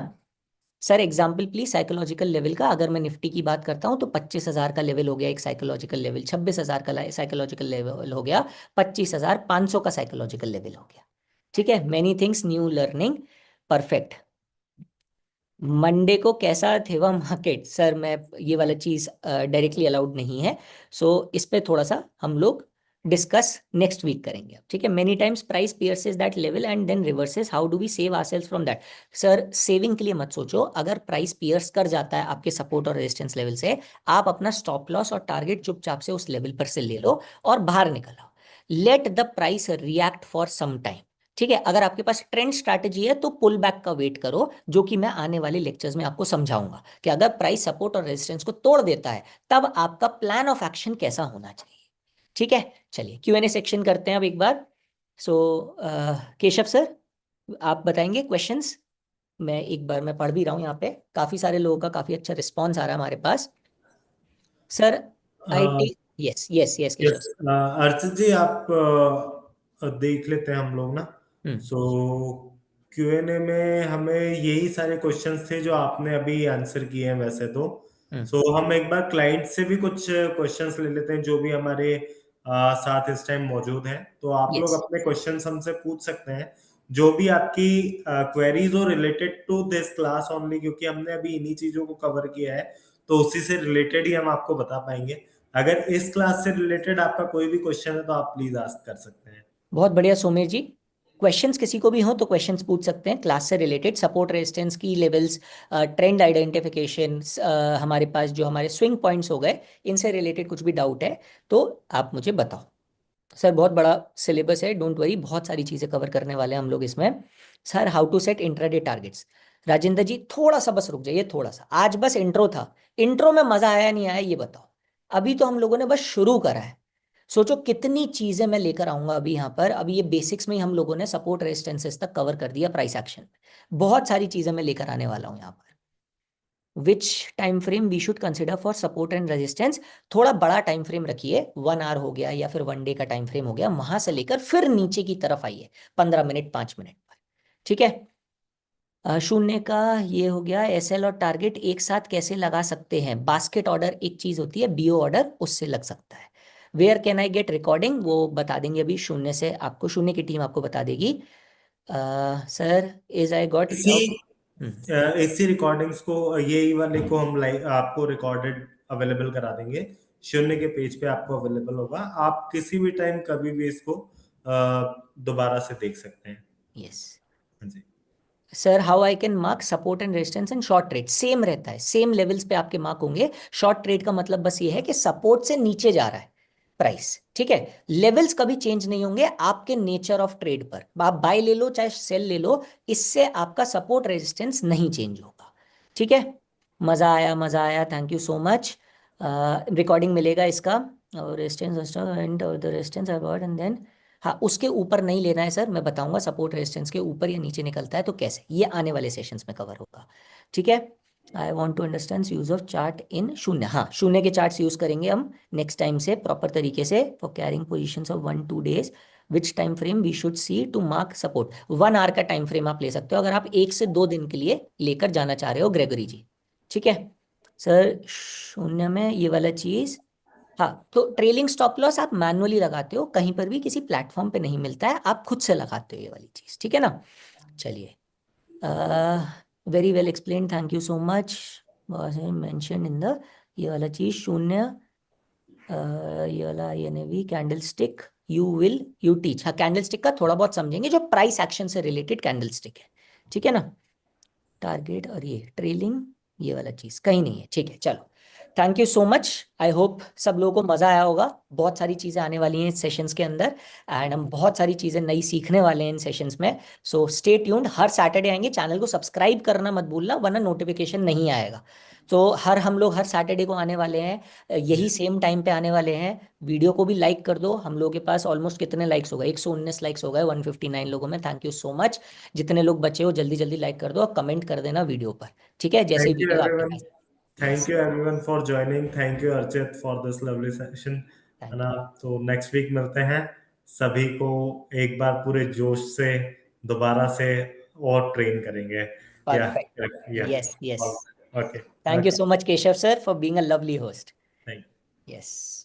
sir? Example please psychological level का। अगर मैं निफ्टी की बात करता हूं तो 25,000 का लेवल हो गया एक साइकोलॉजिकल लेवल, 26,000 का साइकोलॉजिकल लेवल हो गया, 25,500 का साइकोलॉजिकल लेवल हो गया। ठीक है, many things new learning, perfect. Monday को कैसा थे वह मार्केट? सर मैं ये वाला चीज डायरेक्टली अलाउड नहीं है, सो इस पे थोड़ा सा हम लोग डिस्कस नेक्स्ट वीक करेंगे। ठीक है, many times price pierces that level and then reverses, how do we save ourselves from that? Sir saving के लिए मत सोचो, अगर प्राइस पियर्स कर जाता है आपके सपोर्ट और रेजिस्टेंस लेवल से, आप अपना स्टॉप लॉस और टारगेट चुपचाप से उस लेवल पर से ले लो और बाहर निकल आओ। Let the price react for some time. ठीक है, अगर आपके पास ट्रेंड स्ट्रैटेजी है तो पुल बैक का वेट करो, जो कि मैं आने वाले लेक्चर्स में आपको समझाऊंगा कि अगर प्राइस सपोर्ट और रेजिस्टेंस को तोड़ देता है तब आपका प्लान ऑफ एक्शन कैसा होना चाहिए। ठीक है, चलिए Q&A सेक्शन करते हैं अब एक बार। सो केशव सर, आप बताएंगे क्वेश्चंस? मैं एक बार मैं पढ़ भी रहा हूँ यहाँ पे, काफी सारे लोगों का काफी अच्छा रिस्पॉन्स आ रहा है हमारे पास। Sir IT, yes yes yes Keshav yes, sir. Archit ji आप देख लेते हैं हम लोग ना। हम्म। सो क्यूएनए में हमें यही सारे क्वेश्चंस थे जो आपने अभी आंसर किए हैं वैसे तो। हम्म। सो हम एक बार क्लाइंट से भी कुछ क्वेश्चंस ले लेते हैं जो भी हमारे साथ इस टाइम मौजूद हैं, तो आप लोग यस, अपने क्वेश्चंस हमसे पूछ सकते हैं, जो भी आपकी क्वेरीज हो related to this class only, क्योंकि हमने अभी इन्हीं चीजों को कवर किया है, तो उसी से रिलेटेड ही हम आपको बता पाएंगे। अगर इस क्लास से रिलेटेड आपका कोई भी क्वेश्चन है तो आप प्लीज आस्क कर सकते हैं। बहुत बढ़िया सोमेश जी। क्वेश्चंस किसी को भी हो तो क्वेश्चंस पूछ सकते हैं क्लास से रिलेटेड, सपोर्ट रेजिस्टेंस की लेवल्स, ट्रेंड आइडेंटिफिकेशन, हमारे पास जो हमारे स्विंग पॉइंट्स हो गए, इनसे रिलेटेड कुछ भी डाउट है तो आप मुझे बताओ। सर बहुत बड़ा सिलेबस है, डोंट वरी, बहुत सारी चीजें कवर करने वाले हैं हम लोग इसमें। Sir how to set intraday targets? Rajendra ji थोड़ा सा बस रुक जाइए, थोड़ा सा, आज बस इंट्रो था, इंट्रो में मजा आया नहीं आया ये बताओ? अभी तो हम लोगों ने बस शुरू करा है। सोचो कितनी चीजें मैं लेकर आऊंगा अभी यहाँ पर। अभी ये बेसिक्स में ही हम लोगों ने सपोर्ट रेजिस्टेंसेस तक कवर कर दिया, प्राइस एक्शन में बहुत सारी चीजें मैं लेकर आने वाला हूँ यहाँ पर। Which time frame we should consider for support and resistance? थोड़ा बड़ा टाइम फ्रेम रखिए, 1 आवर हो गया या फिर 1 डे का टाइम फ्रेम हो गया, वहां से लेकर फिर नीचे की तरफ आइए 15 मिनट 5 मिनट पर। ठीक है, शून्य का ये हो गया। SL और टारगेट एक साथ कैसे लगा सकते हैं? बास्केट ऑर्डर एक चीज होती है, BO ऑर्डर, उससे लग सकता है। Where can I get recording? वो बता देंगे अभी शून्य से आपको, शून्य की टीम आपको बता देगी। सर इज आई गॉट इसी डाउट। इसी रिकॉर्डिंग्स को, यही वाले को हम लाइव आपको रिकॉर्डेड अवेलेबल करा देंगे। शून्य के पेज पे आपको अवेलेबल होगा, आप किसी भी टाइम कभी भी इसको दोबारा से देख सकते हैं। यस हाँ जी। Sir, how I can mark support and resistance in short trade? Same रहता है, सेम लेवल्स पे आपके मार्क होंगे। शॉर्ट ट्रेड का मतलब बस ये है कि सपोर्ट से नीचे जा रहा है प्राइस। ठीक है, लेवल्स कभी चेंज नहीं होंगे आपके नेचर ऑफ ट्रेड पर, आप बाय ले लो चाहे सेल ले लो, इससे आपका सपोर्ट रेजिस्टेंस नहीं चेंज होगा। ठीक है, मजा आया मजा आया, thank you so much. Recording मिलेगा इसका। और resistance and the resistance about and then, हाँ उसके ऊपर नहीं लेना है सर, मैं बताऊंगा सपोर्ट रेजिस्टेंस के ऊपर या नीचे निकलता है तो कैसे, ये आने वाले सेशंस में कवर होगा। ठीक है, I want to understand use of chart in शून्य। हाँ शून्य के चार्ट्स यूज करेंगे हम नेक्स्ट टाइम से प्रॉपर तरीके से, for carrying position of 1-2 days. Which time frame we should see to mark support? 1 hour का टाइम फ्रेम आप ले सकते हो अगर आप 1 से 2 दिन के लिए लेकर जाना चाह रहे हो ग्रेगोरी जी। ठीक है सर, शून्य में ये वाला चीज। हाँ तो ट्रेलिंग स्टॉप लॉस आप मैनुअली लगाते हो, कहीं पर भी किसी प्लेटफॉर्म पे नहीं मिलता है, आप खुद से लगाते हो ये वाली चीज। ठीक है ना? चलिए, very well explain, thank you so much, was mention in the ये वाला चीज 0, ये वाला INAV candle stick, you teach. हाँ, कैंडल स्टिक का थोड़ा बहुत समझेंगे, जो प्राइस एक्शन से रिलेटेड कैंडल स्टिक है, ठीक है ना। टारगेट और ये ट्रेलिंग, ये वाला चीज कहीं नहीं है, ठीक है। चलो, thank you so much. I hope सब लोगों को मजा आया होगा। बहुत सारी चीजें आने वाली हैं इस सेशंस के अंदर, एंड हम बहुत सारी चीजें नई सीखने वाले हैं इन सेशंस में। सो स्टे ट्यून्ड, हर सैटरडे आएंगे। चैनल को सब्सक्राइब करना मत भूलना, वरना नोटिफिकेशन नहीं आएगा। तो हम लोग हर सैटरडे को आने वाले हैं, यही सेम टाइम पे आने वाले हैं। वीडियो को भी लाइक कर दो। हम लोगों के पास ऑलमोस्ट कितने लाइक्स हो गए, 119 लाइक्स हो गए 159 लोगों में। Thank you so much. जितने लोग बचे हो जल्दी जल्दी लाइक कर दो और कमेंट कर देना वीडियो पर, ठीक है, जैसे ही थैंक यू वीडियो आपके everyone. Pass. Thank yes, you everyone for joining. Thank you Archit for this lovely session, है थैंक ना। यू। तो नेक्स्ट वीक मिलते हैं। सभी को एक बार पूरे जोश से दोबारा से और ट्रेन करेंगे। या परफेक्ट। या yes yes. Okay thank you okay. So much Keshav sir for being a lovely host. Thank yes.